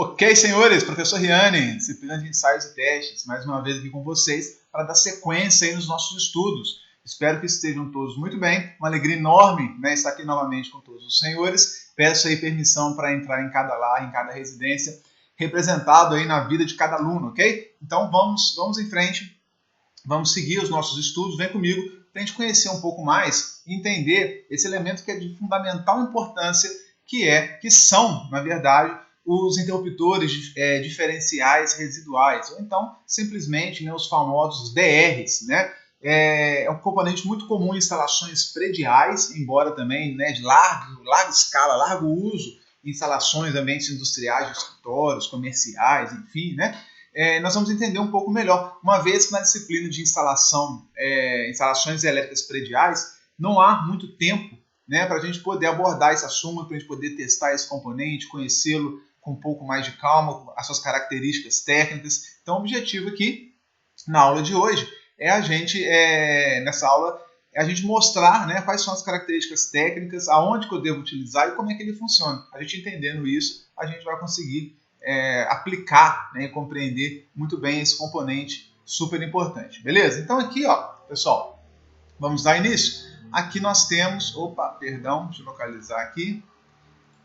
Ok, senhores, professor Riane, disciplina de ensaios e testes, mais uma vez aqui com vocês para dar sequência aí nos nossos estudos. Espero que estejam todos muito bem, uma alegria enorme, né, estar aqui novamente com todos os senhores. Peço aí permissão para entrar em cada lar, em cada residência, representado aí na vida de cada aluno, ok? Então vamos em frente, vamos seguir os nossos estudos, vem comigo para a gente conhecer um pouco mais e entender esse elemento que é de fundamental importância, que são, na verdade, os interruptores diferenciais residuais, ou então, simplesmente, né, os famosos DRs, né? É um componente muito comum em instalações prediais, embora também, né, de larga escala, largo uso em instalações, ambientes industriais, de escritórios, comerciais, enfim, né? Nós vamos entender um pouco melhor, uma vez que na disciplina de instalações elétricas prediais, não há muito tempo, né, para a gente poder abordar esse assunto, para a gente poder testar esse componente, conhecê-lo com um pouco mais de calma, as suas características técnicas. Então, o objetivo aqui, na aula de hoje, é a gente, a gente mostrar, né, quais são as características técnicas, aonde que eu devo utilizar e como é que ele funciona. A gente entendendo isso, a gente vai conseguir aplicar, né, e compreender muito bem esse componente super importante. Beleza? Então aqui, ó, pessoal, vamos dar início. Aqui nós temos, deixa eu localizar aqui.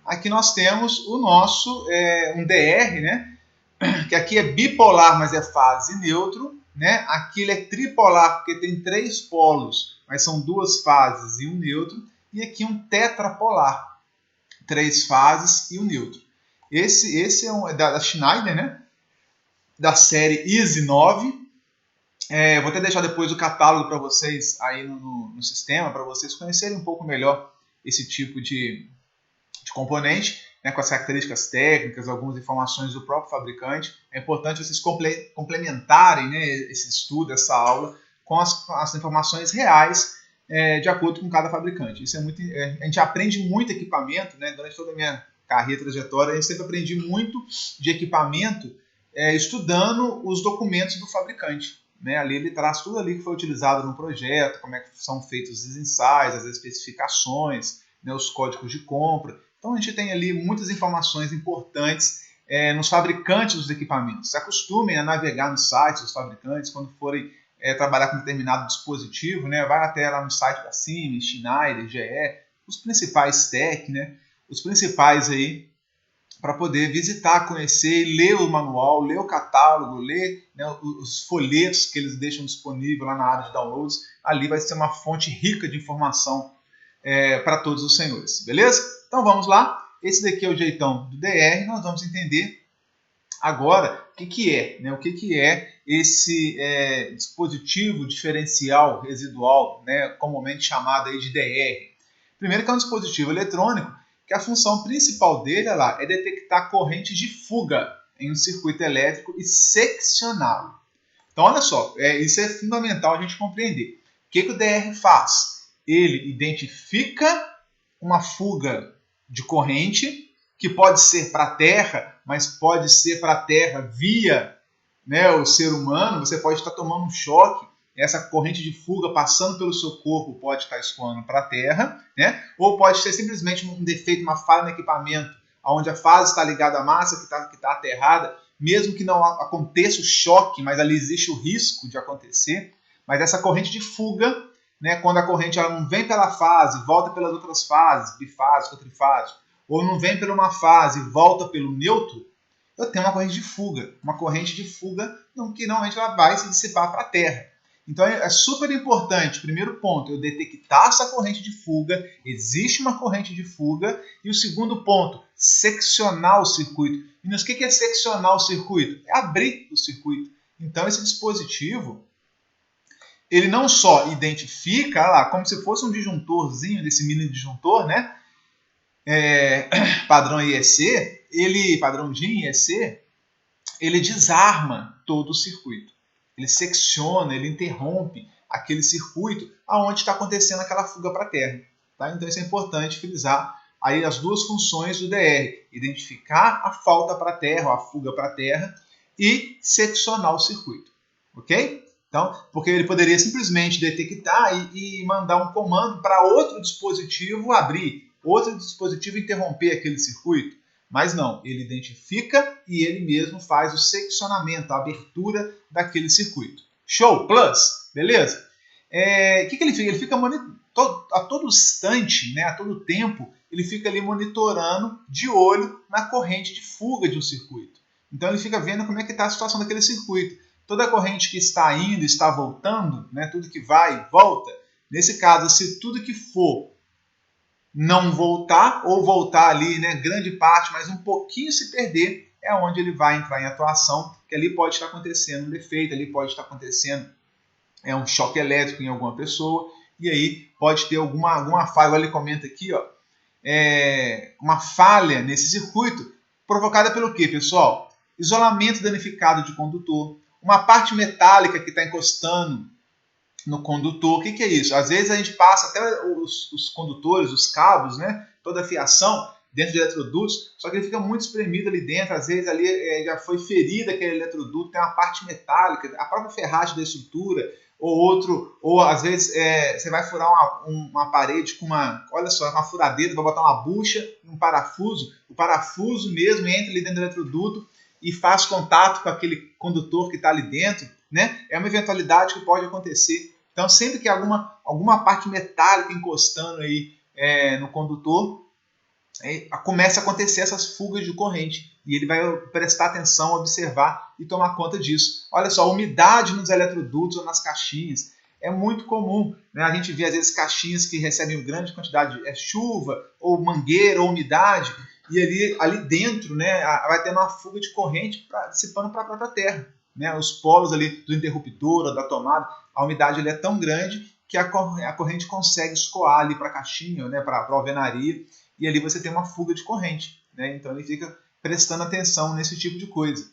Aqui nós temos o nosso, um DR, né? Que aqui é bipolar, mas é fase neutro, né? Aqui ele é tripolar, porque tem 3 polos, mas são 2 fases e um neutro. E aqui um tetrapolar, 3 fases e um neutro. Esse é da Schneider, né? Da série Easy 9. Vou até deixar depois o catálogo para vocês aí no sistema, para vocês conhecerem um pouco melhor esse tipo de componente, né, com as características técnicas, algumas informações do próprio fabricante. É importante vocês complementarem, né, esse estudo, essa aula, com as informações reais de acordo com cada fabricante. Isso a gente aprende muito equipamento, né, durante toda a minha carreira, trajetória, eu sempre aprendi muito de equipamento estudando os documentos do fabricante. Né? Ali ele traz tudo ali que foi utilizado no projeto, como é que são feitos os ensaios, as especificações, né, os códigos de compra. Então a gente tem ali muitas informações importantes nos fabricantes dos equipamentos. Se acostumem a navegar nos sites dos fabricantes quando forem trabalhar com determinado dispositivo, né? Vai até lá no site da Siemens, Schneider, GE, os principais TEC, né? Os principais aí, para poder visitar, conhecer, ler o manual, ler o catálogo, ler, né, os folhetos que eles deixam disponível lá na área de downloads. Ali vai ser uma fonte rica de informação para todos os senhores, beleza? Então vamos lá, esse daqui é o jeitão do DR, nós vamos entender agora o que é, né? O que é esse dispositivo diferencial residual, né, comumente chamado aí de DR. Primeiro que é um dispositivo eletrônico que a função principal dele é detectar corrente de fuga em um circuito elétrico e seccioná-lo. Então olha só, isso é fundamental a gente compreender. O que o DR faz? Ele identifica uma fuga de corrente, que pode ser para a Terra, mas pode ser para a Terra via, né, o ser humano. Você pode estar tomando um choque, essa corrente de fuga passando pelo seu corpo pode estar escoando para a Terra, né? Ou pode ser simplesmente um defeito, uma falha no equipamento, onde a fase está ligada à massa que está aterrada, mesmo que não aconteça o choque, mas ali existe o risco de acontecer. Mas essa corrente de fuga, né, quando a corrente ela não vem pela fase, volta pelas outras fases, bifásico, trifásico, ou não vem por uma fase e volta pelo neutro, eu tenho uma corrente de fuga. Uma corrente de fuga que normalmente ela vai se dissipar para a Terra. Então é super importante, primeiro ponto, eu detectar essa corrente de fuga, existe uma corrente de fuga, e o segundo ponto, seccionar o circuito. E o que é seccionar o circuito? É abrir o circuito. Então esse dispositivo, ele não só identifica, lá, como se fosse um disjuntorzinho, desse mini disjuntor, né? Padrão IEC, padrão DIN IEC, ele desarma todo o circuito. Ele secciona, ele interrompe aquele circuito aonde está acontecendo aquela fuga para a Terra. Tá? Então isso é importante frisar aí as duas funções do DR: identificar a falta para a Terra, ou a fuga para a Terra, e seccionar o circuito. Ok? Então, porque ele poderia simplesmente detectar e mandar um comando para outro dispositivo abrir, outro dispositivo interromper aquele circuito. Mas não, ele identifica e ele mesmo faz o seccionamento, a abertura daquele circuito. Show? Plus, beleza? O que ele fica? Ele fica a todo instante, né, a todo tempo, ele fica ali monitorando de olho na corrente de fuga de um circuito. Então ele fica vendo como é que está a situação daquele circuito. Toda a corrente que está indo, está voltando, né, tudo que vai e volta, nesse caso, se tudo que for não voltar, ou voltar ali, né, grande parte, mas um pouquinho se perder, é onde ele vai entrar em atuação, que ali pode estar acontecendo um defeito, ali pode estar acontecendo um choque elétrico em alguma pessoa, e aí pode ter alguma falha. Ele comenta aqui, ó, uma falha nesse circuito, provocada pelo quê, pessoal? Isolamento danificado de condutor, uma parte metálica que está encostando no condutor. O que é isso? Às vezes a gente passa até os condutores, os cabos, né, toda a fiação dentro de eletrodutos, só que ele fica muito espremido ali dentro, às vezes ali já foi ferido aquele eletroduto, tem uma parte metálica, a própria ferragem da estrutura, ou às vezes você vai furar uma parede com olha só, uma furadeira, vai botar uma bucha, um parafuso, o parafuso mesmo entra ali dentro do eletroduto e faz contato com aquele condutor que está ali dentro, né? É uma eventualidade que pode acontecer. Então, sempre que alguma parte metálica encostando aí no condutor, começa a acontecer essas fugas de corrente. E ele vai prestar atenção, observar e tomar conta disso. Olha só, umidade nos eletrodutos ou nas caixinhas. É muito comum, né? A gente vê, às vezes, caixinhas que recebem grande quantidade de chuva, ou mangueira, ou umidade, e ali dentro, né, vai ter uma fuga de corrente dissipando para a própria terra. Né? Os polos ali do interruptor, da tomada, a umidade ali é tão grande que a corrente consegue escoar ali para a caixinha, né, para a alvenaria, e ali você tem uma fuga de corrente. Né? Então ele fica prestando atenção nesse tipo de coisa.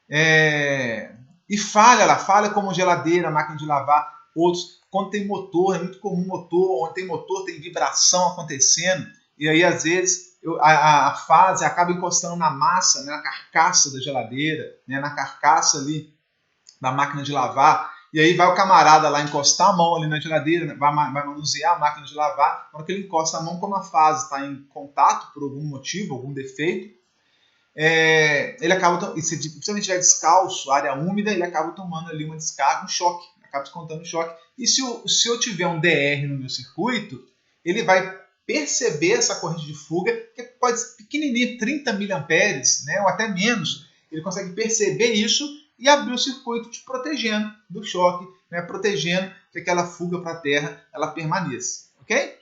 E falha como geladeira, máquina de lavar, outros. Quando tem motor, é muito comum motor, onde tem motor tem vibração acontecendo, e aí às vezes a fase acaba encostando na massa, né, na carcaça da geladeira, né, na carcaça ali da máquina de lavar, e aí vai o camarada lá encostar a mão ali na geladeira, vai manusear a máquina de lavar, quando ele encosta a mão, como a fase está em contato por algum motivo, algum defeito, ele acaba, se ele estiver descalço, área úmida, ele acaba tomando ali uma descarga, um choque, acaba descontando um choque. E se eu tiver um DR no meu circuito, ele vai perceber essa corrente de fuga, que pode ser pequenininha, 30 mA, né, ou até menos. Ele consegue perceber isso e abrir o circuito te protegendo do choque, né, protegendo que aquela fuga para a terra ela permaneça. Ok?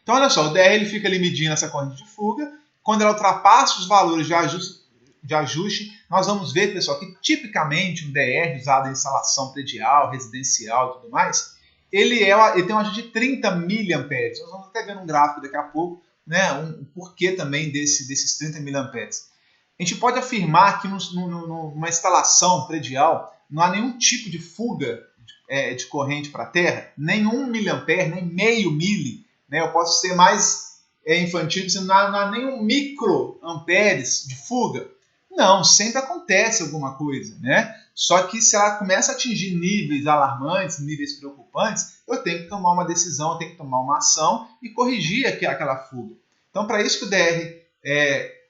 Então, olha só, o DR ele fica ali medindo essa corrente de fuga. Quando ela ultrapassa os valores de ajuste, nós vamos ver, pessoal, que tipicamente um DR usado em instalação predial, residencial e tudo mais, ele tem um ajuste de 30 mA. Nós vamos até ver um gráfico daqui a pouco, né, um porquê também desses 30 mA. A gente pode afirmar que numa instalação predial não há nenhum tipo de fuga de corrente para a terra, nem 1 mA, nem meio mili, né? Eu posso ser mais infantil, dizendo não há nenhum microamperes de fuga. Não, sempre acontece alguma coisa, né? Só que se ela começa a atingir níveis alarmantes, níveis preocupantes, eu tenho que tomar uma decisão, eu tenho que tomar uma ação e corrigir aquela fuga. Então, para isso que o DR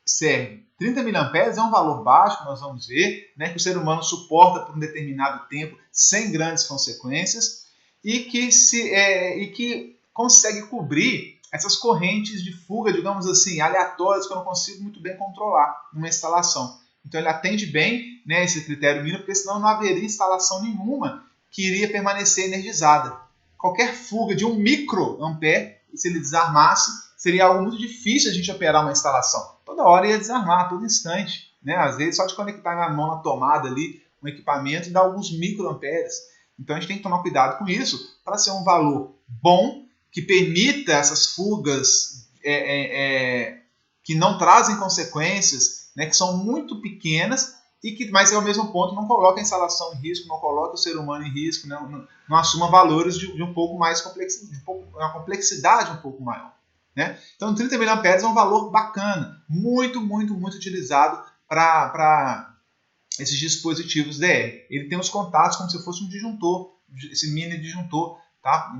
serve. 30 mA é um valor baixo, nós vamos ver, né, que o ser humano suporta por um determinado tempo sem grandes consequências e que consegue cobrir essas correntes de fuga, digamos assim, aleatórias, que eu não consigo muito bem controlar numa instalação. Então ele atende bem, né, esse critério mínimo, porque senão não haveria instalação nenhuma que iria permanecer energizada. Qualquer fuga de 1 microampere, se ele desarmasse, seria algo muito difícil a gente operar uma instalação. Toda hora ia desarmar, a todo instante. Né? Às vezes, só de conectar minha mão na tomada ali, um equipamento, dá alguns microamperes. Então, a gente tem que tomar cuidado com isso para ser um valor bom, que permita essas fugas que não trazem consequências, né, que são muito pequenas, mas ao mesmo ponto não coloca a instalação em risco, não coloca o ser humano em risco, não assuma valores de um pouco mais uma complexidade um pouco maior. Né? Então 30 mA é um valor bacana, muito, muito, muito utilizado para esses dispositivos DR. Ele tem os contatos como se fosse um disjuntor, esse mini disjuntor, tá?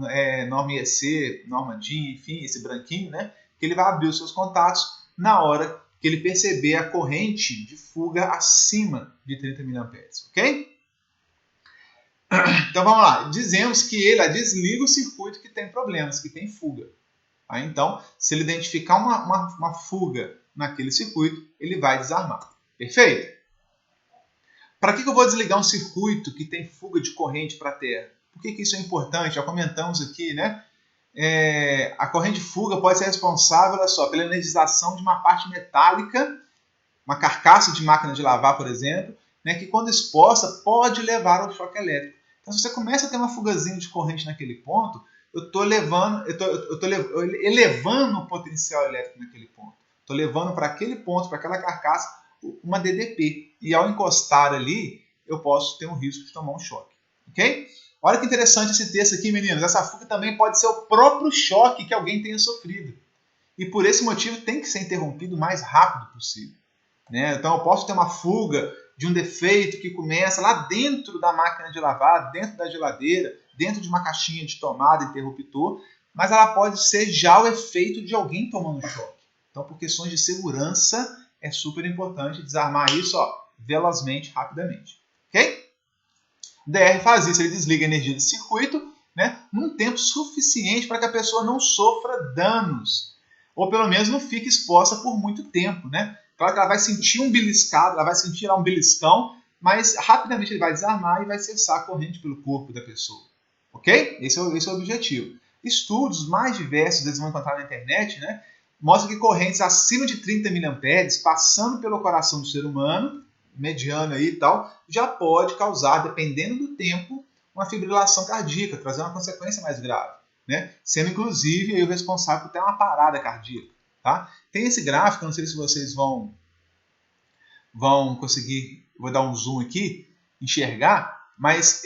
Norma IEC, norma DIN, enfim, esse branquinho, né? Que ele vai abrir os seus contatos na hora que ele perceber a corrente de fuga acima de 30 mA, ok? Então vamos lá, dizemos que ele desliga o circuito que tem problemas, que tem fuga. Tá? Então, se ele identificar uma fuga naquele circuito, ele vai desarmar. Perfeito? Para que eu vou desligar um circuito que tem fuga de corrente para a terra? Por que isso é importante? Já comentamos aqui, né? A corrente de fuga pode ser responsável, olha só, pela energização de uma parte metálica, uma carcaça de máquina de lavar, por exemplo, né, que quando exposta pode levar ao choque elétrico. Então, se você começa a ter uma fugazinha de corrente naquele ponto, eu estou elevando o potencial elétrico naquele ponto. Estou levando para aquele ponto, para aquela carcaça, uma DDP. E ao encostar ali, eu posso ter um risco de tomar um choque. Ok? Olha que interessante esse texto aqui, meninos. Essa fuga também pode ser o próprio choque que alguém tenha sofrido. E por esse motivo tem que ser interrompido o mais rápido possível. Né? Então eu posso ter uma fuga de um defeito que começa lá dentro da máquina de lavar, dentro da geladeira, dentro de uma caixinha de tomada, interruptor, mas ela pode ser já o efeito de alguém tomando choque. Então, por questões de segurança, é super importante desarmar isso velozmente, rapidamente. Ok? O DR faz isso, ele desliga a energia do circuito, né, num tempo suficiente para que a pessoa não sofra danos, ou pelo menos não fique exposta por muito tempo. Né? Claro que ela vai sentir um beliscado, ela vai sentir lá um beliscão, mas rapidamente ele vai desarmar e vai cessar a corrente pelo corpo da pessoa. Ok? Esse é o objetivo. Estudos mais diversos, eles vão encontrar na internet, né, mostram que correntes acima de 30 mA, passando pelo coração do ser humano, mediano aí e tal, já pode causar, dependendo do tempo, uma fibrilação cardíaca, trazer uma consequência mais grave, né? Sendo inclusive aí o responsável por ter uma parada cardíaca. Tá? Tem esse gráfico, não sei se vocês vão conseguir, vou dar um zoom aqui, enxergar, mas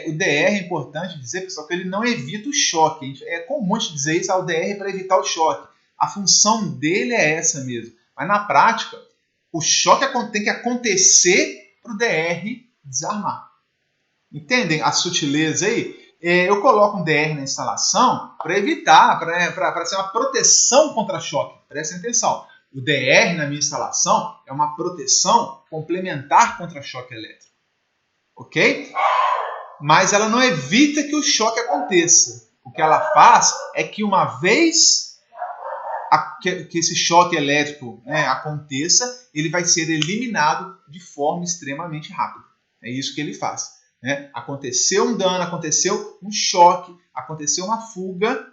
o DR é importante dizer, pessoal, que ele não evita o choque. É comum a gente dizer isso, o DR é para evitar o choque. A função dele é essa mesmo. Mas na prática, o choque tem que acontecer para o DR desarmar. Entendem a sutileza aí? Eu coloco um DR na instalação para evitar, para ser uma proteção contra choque. Prestem atenção. O DR na minha instalação é uma proteção complementar contra choque elétrico. Ok? Mas ela não evita que o choque aconteça. O que ela faz é que uma vez que esse choque elétrico, né, aconteça, ele vai ser eliminado de forma extremamente rápida. É isso que ele faz. Né? Aconteceu um dano, aconteceu um choque, aconteceu uma fuga,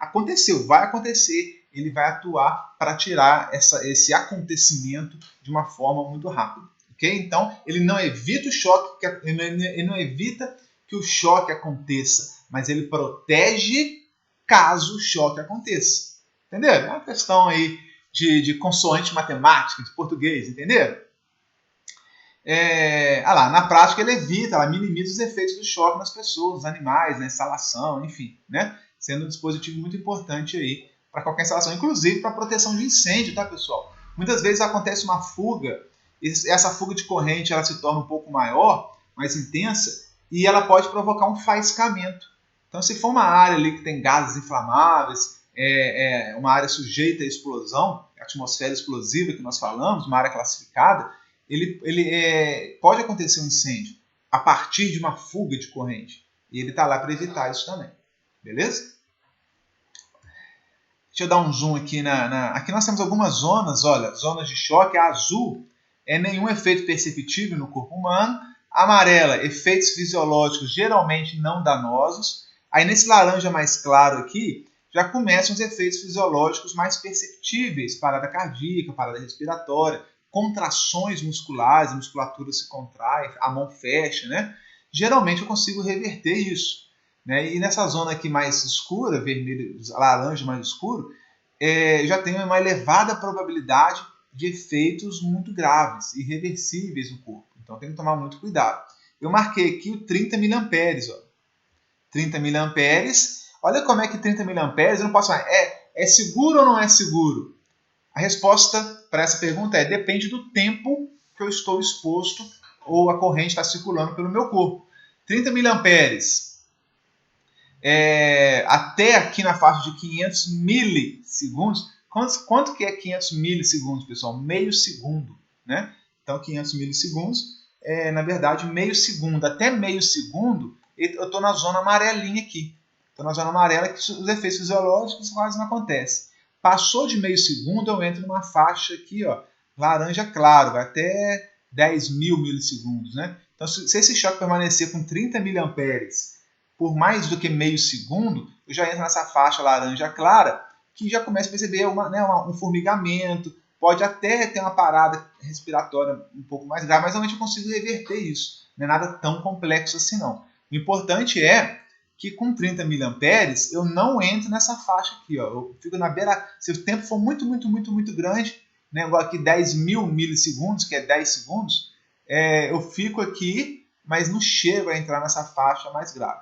vai acontecer, ele vai atuar para tirar esse acontecimento de uma forma muito rápida. Okay? Então, ele não evita o choque, ele não evita que o choque aconteça, mas ele protege caso o choque aconteça. Entenderam? É uma questão aí de consoante matemática, de português, entenderam? Na prática ele evita, ela minimiza os efeitos do choque nas pessoas, nos animais, na instalação, enfim, né? Sendo um dispositivo muito importante aí para qualquer instalação, inclusive para proteção de incêndio, tá, pessoal? Muitas vezes acontece uma fuga, essa fuga de corrente ela se torna um pouco maior, mais intensa, e ela pode provocar um faiscamento. Então, se for uma área ali que tem gases inflamáveis, uma área sujeita à explosão, atmosfera explosiva que nós falamos, uma área classificada, pode acontecer um incêndio a partir de uma fuga de corrente. E ele está lá para evitar isso também. Beleza? Deixa eu dar um zoom aqui. Aqui nós temos algumas zonas. Olha, zonas de choque. A azul é nenhum efeito perceptível no corpo humano. A amarela, efeitos fisiológicos geralmente não danosos. Aí nesse laranja mais claro aqui, já começam os efeitos fisiológicos mais perceptíveis. Parada cardíaca, parada respiratória, contrações musculares, a musculatura se contrai, a mão fecha, né? Geralmente eu consigo reverter isso. Né? E nessa zona aqui mais escura, vermelho, laranja mais escuro, já tem uma elevada probabilidade de efeitos muito graves, irreversíveis no corpo. Então tem que tomar muito cuidado. Eu marquei aqui o 30 mA. 30 mA. Olha como é que 30 mA, eu não posso falar, é seguro ou não é seguro? A resposta para essa pergunta depende do tempo que eu estou exposto ou a corrente está circulando pelo meu corpo. 30 mA, até aqui na faixa de 500 milissegundos, Quanto que é 500 milissegundos, pessoal? Meio segundo, né? Então, 500 milissegundos é, na verdade, meio segundo. Até meio segundo, eu estou na zona amarelinha aqui. Estou na zona amarela que os efeitos fisiológicos quase não acontecem. Passou de meio segundo, eu entro numa faixa aqui, ó, laranja claro, vai até 10 mil milissegundos, né? Então, se esse choque permanecer com 30 miliamperes por mais do que meio segundo, eu já entro nessa faixa laranja clara, que já começa a perceber um formigamento, pode até ter uma parada respiratória um pouco mais grave, mas realmente eu consigo reverter isso. Não é nada tão complexo assim, não. O importante é que com 30 miliamperes eu não entro nessa faixa aqui. Ó. Eu fico na beira, se o tempo for muito grande, né, igual aqui 10 mil milissegundos, que é 10 segundos, eu fico aqui, mas não chego a entrar nessa faixa mais grave.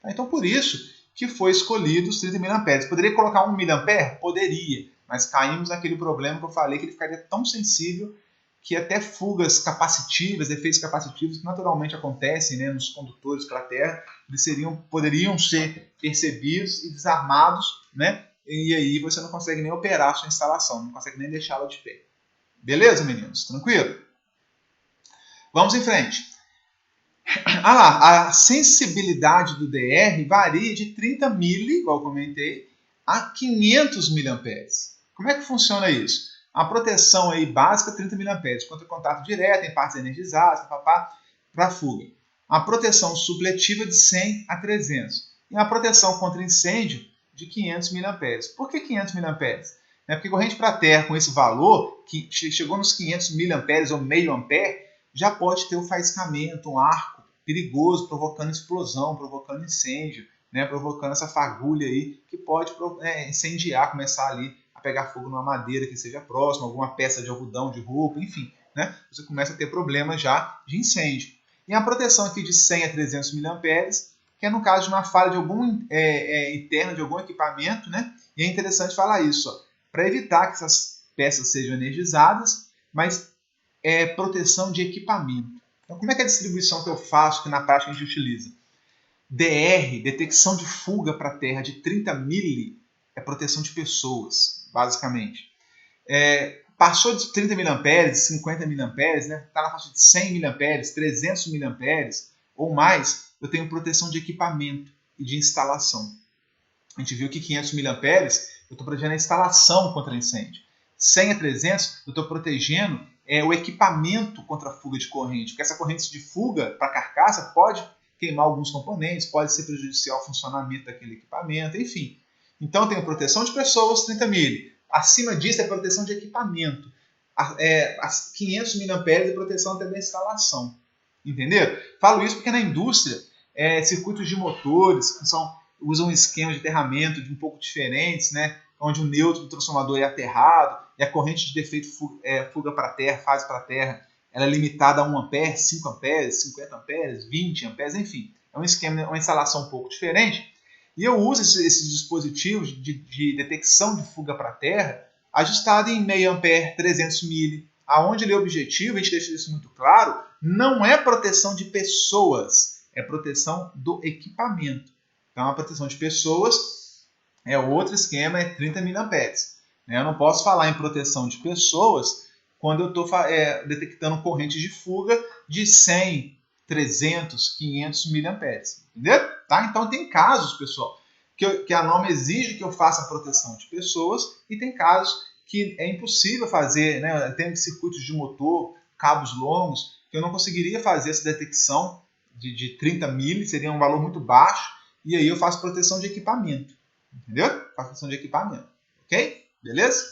Tá? Então, por isso que foi escolhido os 30 miliamperes. Poderia colocar 1 miliampere? Poderia, mas caímos naquele problema que eu falei, que ele ficaria tão sensível que até fugas capacitivas, efeitos capacitivos que naturalmente acontecem, né, nos condutores pela Terra, eles poderiam ser percebidos e desarmados, né, e aí você não consegue nem operar a sua instalação, não consegue nem deixá-la de pé. Beleza, meninos? Tranquilo? Vamos em frente. Ah lá, a sensibilidade do DR varia de 30 mili, igual eu comentei, a 500 miliamperes. Como é que funciona isso? A proteção aí básica, 30 miliamperes, contra contato direto, em partes energizadas, para fuga. A proteção supletiva de 100 a 300. E a proteção contra incêndio de 500 miliamperes. Por que 500 miliamperes? Porque corrente para a Terra com esse valor, que chegou nos 500 miliamperes ou meio ampere, já pode ter o faiscamento, um arco perigoso, provocando explosão, provocando incêndio, né, provocando essa fagulha aí, que pode incendiar, começar ali a pegar fogo numa madeira que seja próxima, alguma peça de algodão, de roupa, enfim, né, você começa a ter problemas já de incêndio. E a proteção aqui de 100 a 300 miliamperes, que é no caso de uma falha de algum interna de algum equipamento, né, e é interessante falar isso, para evitar que essas peças sejam energizadas, mas proteção de equipamento. Então, como é que é a distribuição que eu faço, que na prática a gente utiliza? DR, detecção de fuga para a Terra de 30 mili, é proteção de pessoas, basicamente. Passou de 30 miliamperes, 50 miliamperes, né? Está na faixa de 100 miliamperes, 300 miliamperes ou mais, eu tenho proteção de equipamento e de instalação. A gente viu que 500 miliamperes, eu estou protegendo a instalação contra incêndio. 100 a 300, eu estou protegendo o equipamento contra a fuga de corrente, porque essa corrente de fuga para a carcaça pode queimar alguns componentes, pode ser prejudicial ao funcionamento daquele equipamento, enfim. Então, eu tenho proteção de pessoas, 30 mili. Acima disso, é proteção de equipamento. 500 miliamperes é proteção até da instalação. Entenderam? Falo isso porque na indústria, circuitos de motores que usam um esquema de aterramento um pouco diferentes, né? Onde o neutro do transformador é aterrado e a corrente de defeito fuga para a terra, fase para a terra, ela é limitada a 1 ampere, 5 amperes, 50 amperes, 20 amperes, enfim. É um esquema, uma instalação um pouco diferente. E eu uso esses dispositivos de detecção de fuga para a terra ajustado em meio ampere, 300 mili. Aonde ele é objetivo, a gente deixa isso muito claro, não é proteção de pessoas, é proteção do equipamento. Então, a proteção de pessoas é outro esquema, é 30 miliamperes. Eu não posso falar em proteção de pessoas quando eu estou detectando correntes de fuga de 100, 300, 500 miliamperes. Entendeu? Tá? Então, tem casos, pessoal, que a norma exige que eu faça a proteção de pessoas e tem casos que é impossível fazer, né? Tem circuitos de motor, cabos longos, que eu não conseguiria fazer essa detecção de 30 mili, seria um valor muito baixo, e aí eu faço proteção de equipamento. Entendeu? Faço proteção de equipamento. Ok? Beleza?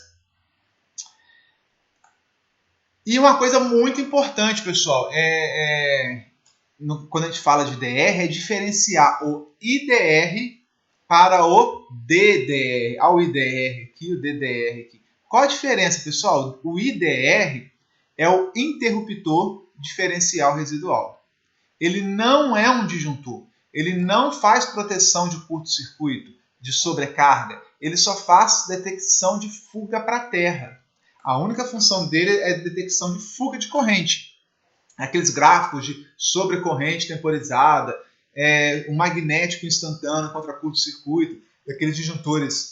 E uma coisa muito importante, pessoal, quando a gente fala de DR, é diferenciar o IDR para o DDR. Olha o IDR aqui, o DDR aqui. Qual a diferença, pessoal? O IDR é o interruptor diferencial residual. Ele não é um disjuntor. Ele não faz proteção de curto-circuito, de sobrecarga. Ele só faz detecção de fuga para a terra. A única função dele é detecção de fuga de corrente. Aqueles gráficos de sobrecorrente temporizada, o magnético instantâneo contra curto-circuito, aqueles disjuntores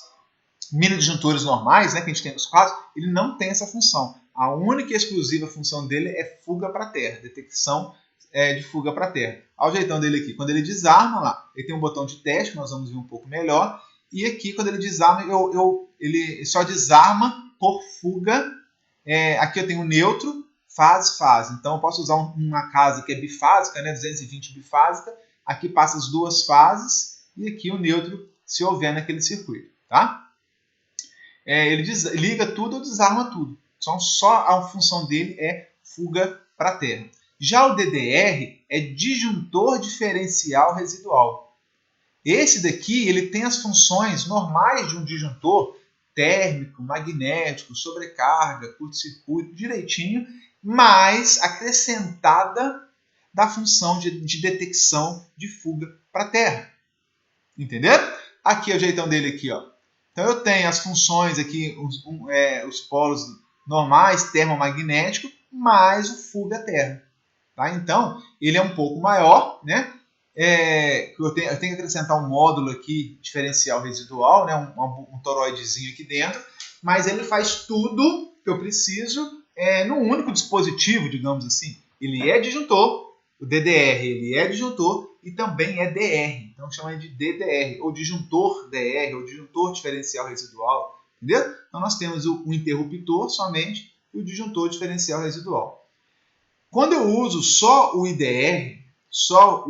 mini disjuntores normais, né, que a gente tem nos quadros, ele não tem essa função. A única e exclusiva função dele é fuga para terra, detecção de fuga para terra. Olha o jeitão dele aqui. Quando ele desarma lá, ele tem um botão de teste, que nós vamos ver um pouco melhor. E aqui, quando ele desarma, ele só desarma por fuga. Aqui eu tenho neutro, fase, fase. Então eu posso usar uma casa que é bifásica, né, 220 bifásica. Aqui passa as duas fases e aqui o neutro se houver naquele circuito. Tá? Ele liga tudo ou desarma tudo. Então só a função dele é fuga para terra. Já o DDR é disjuntor diferencial residual. Esse daqui ele tem as funções normais de um disjuntor térmico, magnético, sobrecarga, curto-circuito, direitinho, mas acrescentada da função de detecção de fuga para terra. Entenderam? Aqui é o jeitão dele aqui, ó. Então eu tenho as funções aqui, os polos normais, termomagnético, mais o fuga terra. Tá? Então, ele é um pouco maior, né? Eu tenho que acrescentar um módulo aqui, diferencial residual, né? um toroidezinho aqui dentro, mas ele faz tudo que eu preciso num único dispositivo, digamos assim. Ele é disjuntor, o DDR ele é disjuntor e também é DR, então chama de DDR, ou disjuntor DR, ou disjuntor diferencial residual, entendeu? Então nós temos o interruptor somente e o disjuntor diferencial residual. Quando eu uso só o IDR, só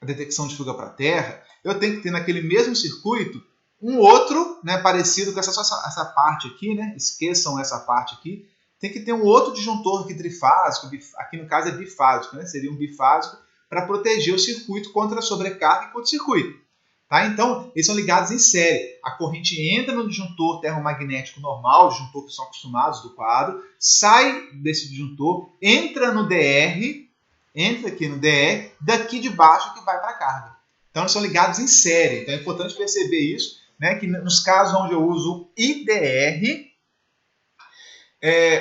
a detecção de fuga para terra, eu tenho que ter naquele mesmo circuito um outro, né, parecido com essa parte aqui, né? Esqueçam essa parte aqui. Tem que ter um outro disjuntor aqui trifásico, aqui no caso é bifásico, né? Seria um bifásico para proteger o circuito contra a sobrecarga e curto-circuito. Tá? Então, eles são ligados em série. A corrente entra no disjuntor termomagnético normal, o disjuntor que são acostumados do quadro, sai desse disjuntor, entra no DR, entra aqui no DR, daqui de baixo que vai para a carga. Então, eles são ligados em série. Então, é importante perceber isso, né, que nos casos onde eu uso IDR,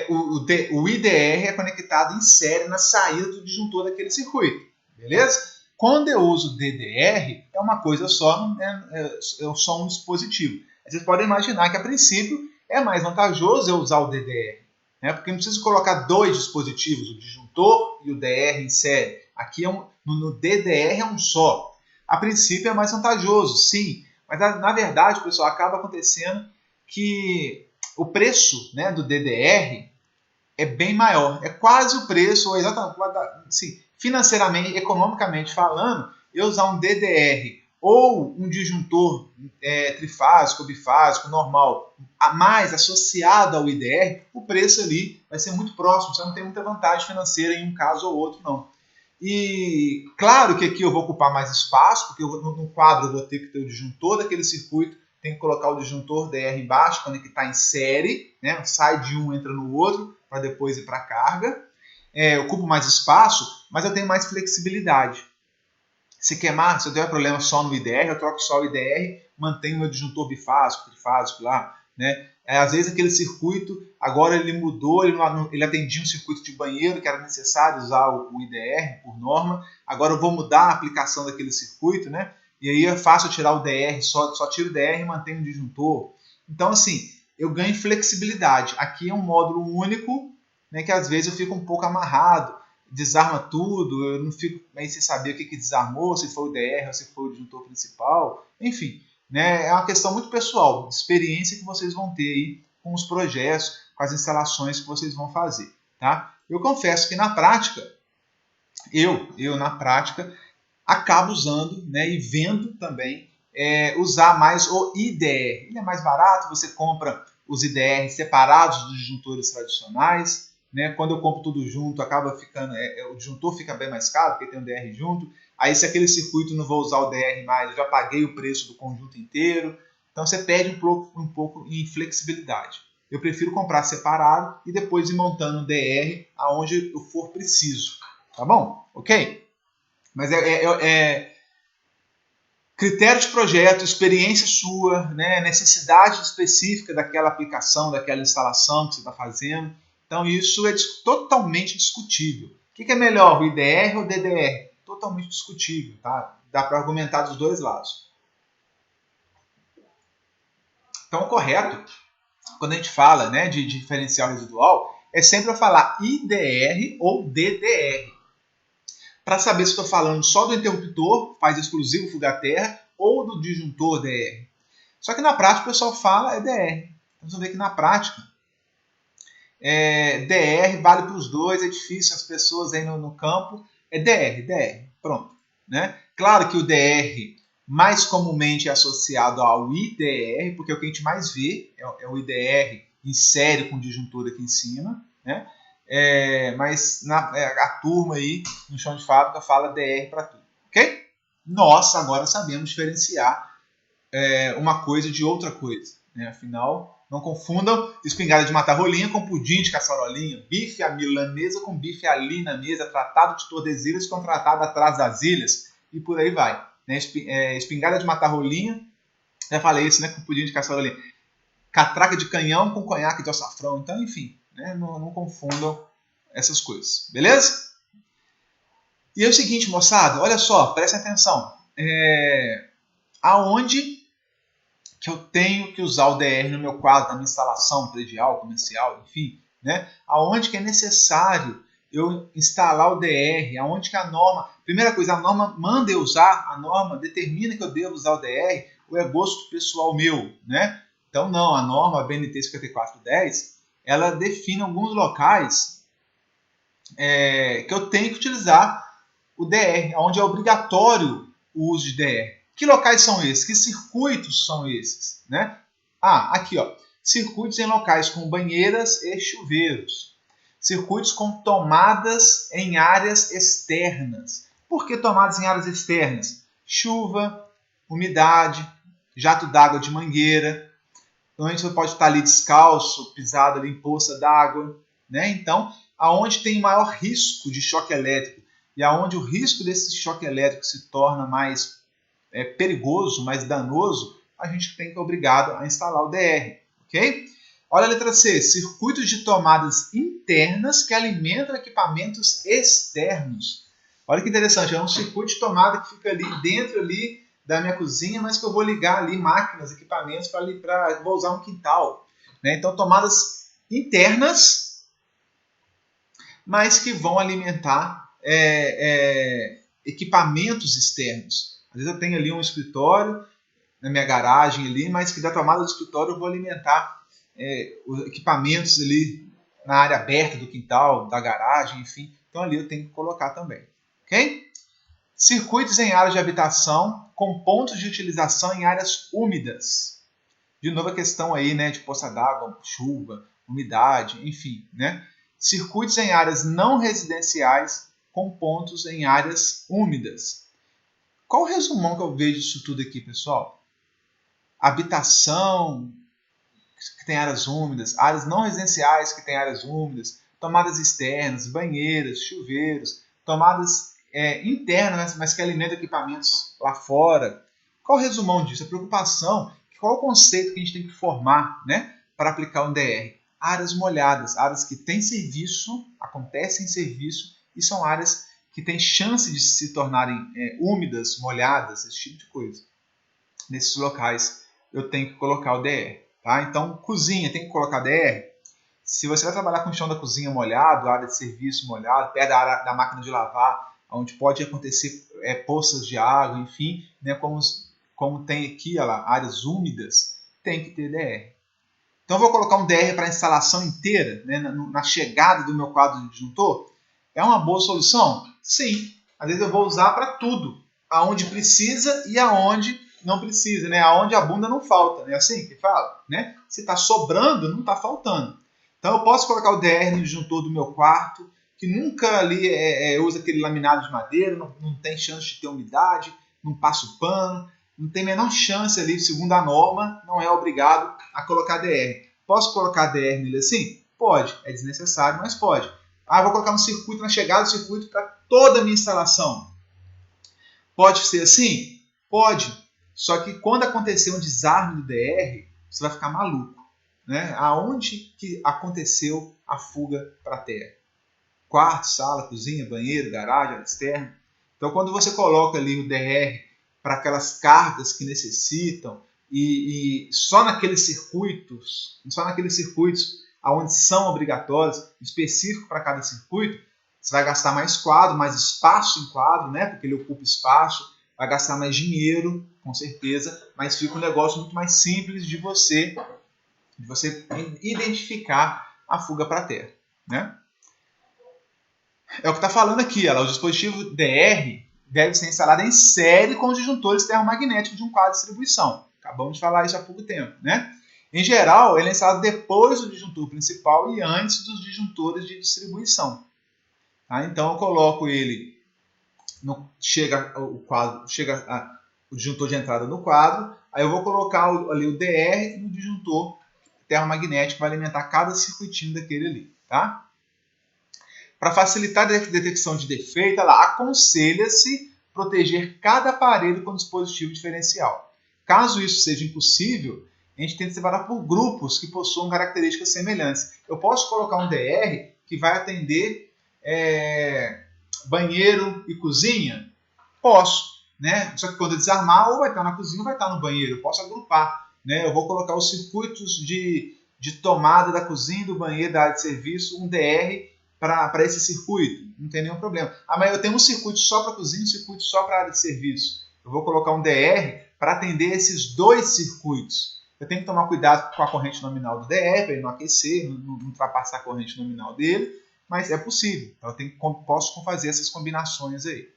o IDR é conectado em série na saída do disjuntor daquele circuito. Beleza? Quando eu uso DDR, é uma coisa só, é só um dispositivo. Vocês podem imaginar que, a princípio, é mais vantajoso eu usar o DDR, né? Porque eu não preciso colocar dois dispositivos, o disjuntor e o DR em série. Aqui no DDR é um só. A princípio é mais vantajoso, sim. Mas, na verdade, pessoal, acaba acontecendo que o preço, né, do DDR é bem maior. É quase o preço, ou exatamente, assim, financeiramente, economicamente falando, eu usar um DDR ou um disjuntor trifásico, bifásico, normal, mais associado ao IDR, o preço ali vai ser muito próximo. Você não tem muita vantagem financeira em um caso ou outro, não. E claro que aqui eu vou ocupar mais espaço, porque no quadro eu vou ter que ter o disjuntor daquele circuito, tem que colocar o disjuntor DR embaixo, conectar em série, né? Sai de um, entra no outro, para depois ir para a carga. Eu ocupo mais espaço, mas eu tenho mais flexibilidade. Se queimar, se eu tiver problema só no IDR, eu troco só o IDR, mantenho o meu disjuntor bifásico, trifásico lá, né? Às vezes aquele circuito, agora ele mudou, ele atendia um circuito de banheiro que era necessário usar o IDR por norma, agora eu vou mudar a aplicação daquele circuito, né? E aí é fácil tirar o DR, só tiro o DR e mantenho o disjuntor. Então, assim, eu ganho flexibilidade. Aqui é um módulo único, né, que às vezes eu fico um pouco amarrado, desarma tudo, eu não fico bem sem saber o que desarmou, se foi o DR ou se foi o disjuntor principal, enfim, né, é uma questão muito pessoal, de experiência que vocês vão ter aí com os projetos, com as instalações que vocês vão fazer. Tá? Eu confesso que na prática, eu na prática, acabo usando, né, e vendo também usar mais o IDR. Ele é mais barato, você compra os IDR separados dos disjuntores tradicionais, né? Quando eu compro tudo junto, acaba ficando, o disjuntor fica bem mais caro, porque tem o DR junto. Aí se aquele circuito não vou usar o DR mais, eu já paguei o preço do conjunto inteiro. Então você perde um pouco em flexibilidade. Eu prefiro comprar separado e depois ir montando o DR aonde eu for preciso. Tá bom? Ok? Mas critério de projeto, experiência sua, né, necessidade específica daquela aplicação, daquela instalação que você está fazendo. Então isso é totalmente discutível. O que é melhor, o IDR ou o DDR? Totalmente discutível, tá? Dá para argumentar dos dois lados. Então, o correto, quando a gente fala, né, de diferencial residual, é sempre eu falar IDR ou DDR. Para saber se estou falando só do interruptor, faz exclusivo fuga-terra, ou do disjuntor DR. Só que na prática o pessoal fala DR. Então, vamos ver que na prática, DR vale para os dois, é difícil as pessoas aí no campo, é DR, pronto. Né? Claro que o DR mais comumente é associado ao IDR, porque é o que a gente mais vê, é o IDR em série com disjuntor aqui em cima, né? Mas a turma aí no chão de fábrica fala DR para tudo, ok? Nós agora sabemos diferenciar uma coisa de outra coisa, né? Afinal, não confundam espingarda de matar rolinha com pudim de caçarolinha, bife à milanesa com bife ali na mesa, tratado de Tordesilhas com tratado atrás das ilhas, e por aí vai. Né? Espingarda de matar rolinha, já falei isso, né? Com pudim de caçarolinha. Catraca de canhão com conhaque de açafrão. Então, enfim, né? Não confundam essas coisas. Beleza? E é o seguinte, moçada, olha só, prestem atenção. Aonde que eu tenho que usar o DR no meu quadro, na minha instalação predial, comercial, enfim, né? Aonde que é necessário eu instalar o DR, aonde que a norma... Primeira coisa, a norma manda eu usar, a norma determina que eu devo usar o DR, ou é gosto pessoal meu, né? Então, não, a norma, a BNT 5410, ela define alguns locais que eu tenho que utilizar o DR, onde é obrigatório o uso de DR. Que locais são esses? Que circuitos são esses? Né? Aqui, ó. Circuitos em locais com banheiras e chuveiros. Circuitos com tomadas em áreas externas. Por que tomadas em áreas externas? Chuva, umidade, jato d'água de mangueira. Então, você pode estar ali descalço, pisado ali em poça d'água. Né? Então, aonde tem maior risco de choque elétrico e aonde o risco desse choque elétrico se torna mais perigoso, mais danoso, a gente tem que ser obrigado a instalar o DR. Ok? Olha a letra C. Circuitos de tomadas internas que alimentam equipamentos externos. Olha que interessante. É um circuito de tomada que fica ali dentro ali da minha cozinha, mas que eu vou ligar ali máquinas, equipamentos para vou usar um quintal. Né? Então, tomadas internas, mas que vão alimentar equipamentos externos. Às vezes eu tenho ali um escritório na minha garagem ali, mas que da tomada do escritório eu vou alimentar os equipamentos ali na área aberta do quintal, da garagem, enfim. Então ali eu tenho que colocar também. Ok? Circuitos em áreas de habitação com pontos de utilização em áreas úmidas. De novo a questão aí, né, de poça d'água, chuva, umidade, enfim, né? Circuitos em áreas não residenciais com pontos em áreas úmidas. Qual o resumão que eu vejo disso tudo aqui, pessoal? Habitação que tem áreas úmidas, áreas não residenciais que tem áreas úmidas, tomadas externas, banheiras, chuveiros, tomadas internas, mas que alimentam equipamentos lá fora. Qual o resumão disso? A preocupação, qual o conceito que a gente tem que formar, né, para aplicar um DR? Áreas molhadas, áreas que têm serviço, acontecem serviço, e são áreas que têm chance de se tornarem úmidas, molhadas, esse tipo de coisa. Nesses locais eu tenho que colocar o DR. Tá? Então, cozinha, tem que colocar DR. Se você vai trabalhar com o chão da cozinha molhado, área de serviço molhado, perto da área da máquina de lavar, onde pode acontecer poças de água, enfim, né, como tem aqui áreas úmidas, tem que ter DR. Então, eu vou colocar um DR para a instalação inteira, né, na chegada do meu quadro de disjuntor. É uma boa solução? Sim. Às vezes eu vou usar para tudo, aonde precisa e aonde não precisa, né? Aonde a bunda não falta, é assim que fala, né? Se está sobrando, não está faltando. Então eu posso colocar o DR no disjuntor do meu quarto, que nunca ali usa aquele laminado de madeira, não tem chance de ter umidade, não passa o pano, não tem a menor chance ali, segundo a norma, não é obrigado a colocar DR. Posso colocar DR nele assim? Pode, é desnecessário, mas pode. Vou colocar um circuito na chegada do circuito para toda a minha instalação. Pode ser assim? Pode. Só que quando acontecer um desarme do DR, você vai ficar maluco. Né? Aonde que aconteceu a fuga para a terra? Quarto, sala, cozinha, banheiro, garagem, área externa. Então, quando você coloca ali o DR para aquelas cargas que necessitam, e só naqueles circuitos onde são obrigatórios, específico para cada circuito, você vai gastar mais quadro, mais espaço em quadro, né? Porque ele ocupa espaço, vai gastar mais dinheiro, com certeza, mas fica um negócio muito mais simples de você identificar a fuga para a Terra, né? É o que está falando aqui, o dispositivo DR deve ser instalado em série com os disjuntores termomagnéticos de um quadro de distribuição. Acabamos de falar isso há pouco tempo, né? Em geral, ele é instalado depois do disjuntor principal e antes dos disjuntores de distribuição. Tá? Então, eu coloco ele, chega o disjuntor de entrada no quadro, aí eu vou colocar ali o DR no disjuntor termomagnético para alimentar cada circuitinho daquele ali. Tá? Para facilitar a detecção de defeito, aconselha-se proteger cada aparelho com dispositivo diferencial. Caso isso seja impossível, a gente tenta separar por grupos que possuam características semelhantes. Eu posso colocar um DR que vai atender banheiro e cozinha? Posso, né? Só que quando eu desarmar, ou vai estar na cozinha ou vai estar no banheiro. Eu posso agrupar, né? Eu vou colocar os circuitos de tomada da cozinha e do banheiro da área de serviço, um DR para esse circuito, não tem nenhum problema. Mas eu tenho um circuito só para a cozinha e um circuito só para a área de serviço. Eu vou colocar um DR para atender esses dois circuitos. Eu tenho que tomar cuidado com a corrente nominal do DR, para ele não aquecer, não ultrapassar a corrente nominal dele, mas é possível. Então, posso fazer essas combinações aí.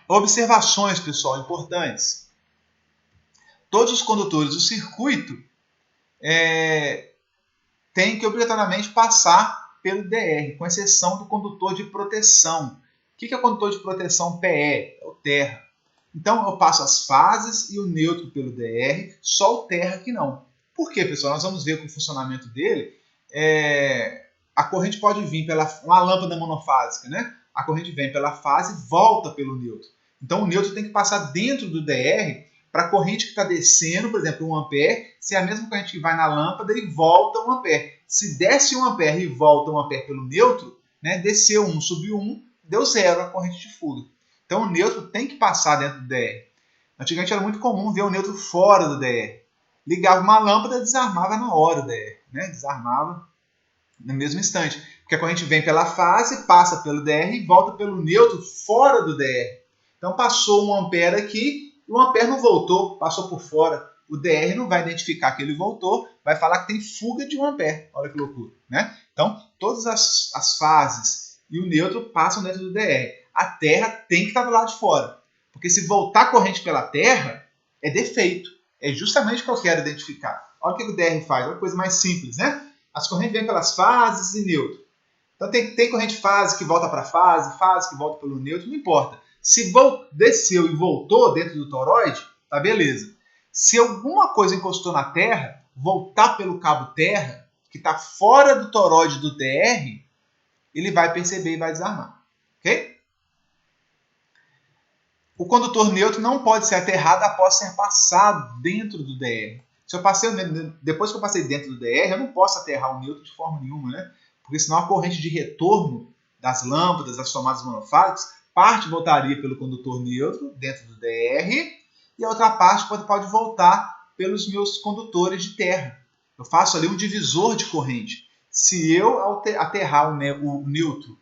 Observações, pessoal, importantes. Todos os condutores do circuito têm que obrigatoriamente passar pelo DR, com exceção do condutor de proteção. O que é o condutor de proteção PE? É o terra. Então, eu passo as fases e o neutro pelo DR, só o terra que não. Por quê, pessoal? Nós vamos ver com o funcionamento dele. A corrente pode vir pela uma lâmpada monofásica, né? A corrente vem pela fase e volta pelo neutro. Então, o neutro tem que passar dentro do DR para a corrente que está descendo, por exemplo, 1 ampere, ser a mesma corrente que vai na lâmpada e volta 1 ampere. Se desce 1 ampere e volta 1 ampere pelo neutro, né, desceu 1, subiu 1, deu 0 a corrente de fuga. Então, o neutro tem que passar dentro do DR. Antigamente era muito comum ver o neutro fora do DR. Ligava uma lâmpada e desarmava na hora o DR. Né? Desarmava no mesmo instante. Porque a corrente vem pela fase, passa pelo DR e volta pelo neutro fora do DR. Então, passou 1 ampere aqui, e 1 ampere não voltou, passou por fora. O DR não vai identificar que ele voltou, vai falar que tem fuga de 1 ampere. Olha que loucura. Né? Então, todas as fases e o neutro passam dentro do DR. A terra tem que estar do lado de fora. Porque se voltar a corrente pela terra, é defeito. É justamente o que eu quero identificar. Olha o que o DR faz, olha a coisa mais simples, né? As correntes vêm pelas fases e neutro. Então tem corrente fase que volta para fase que volta pelo neutro, não importa. Se desceu e voltou dentro do toroide, tá beleza. Se alguma coisa encostou na terra, voltar pelo cabo terra, que está fora do toroide do DR, ele vai perceber e vai desarmar. Ok? O condutor neutro não pode ser aterrado após ser passado dentro do DR. Depois que eu passei dentro do DR, eu não posso aterrar o neutro de forma nenhuma, né? Porque senão a corrente de retorno das lâmpadas, das tomadas monofásicas, parte voltaria pelo condutor neutro dentro do DR e a outra parte pode voltar pelos meus condutores de terra. Eu faço ali um divisor de corrente. Se eu aterrar o neutro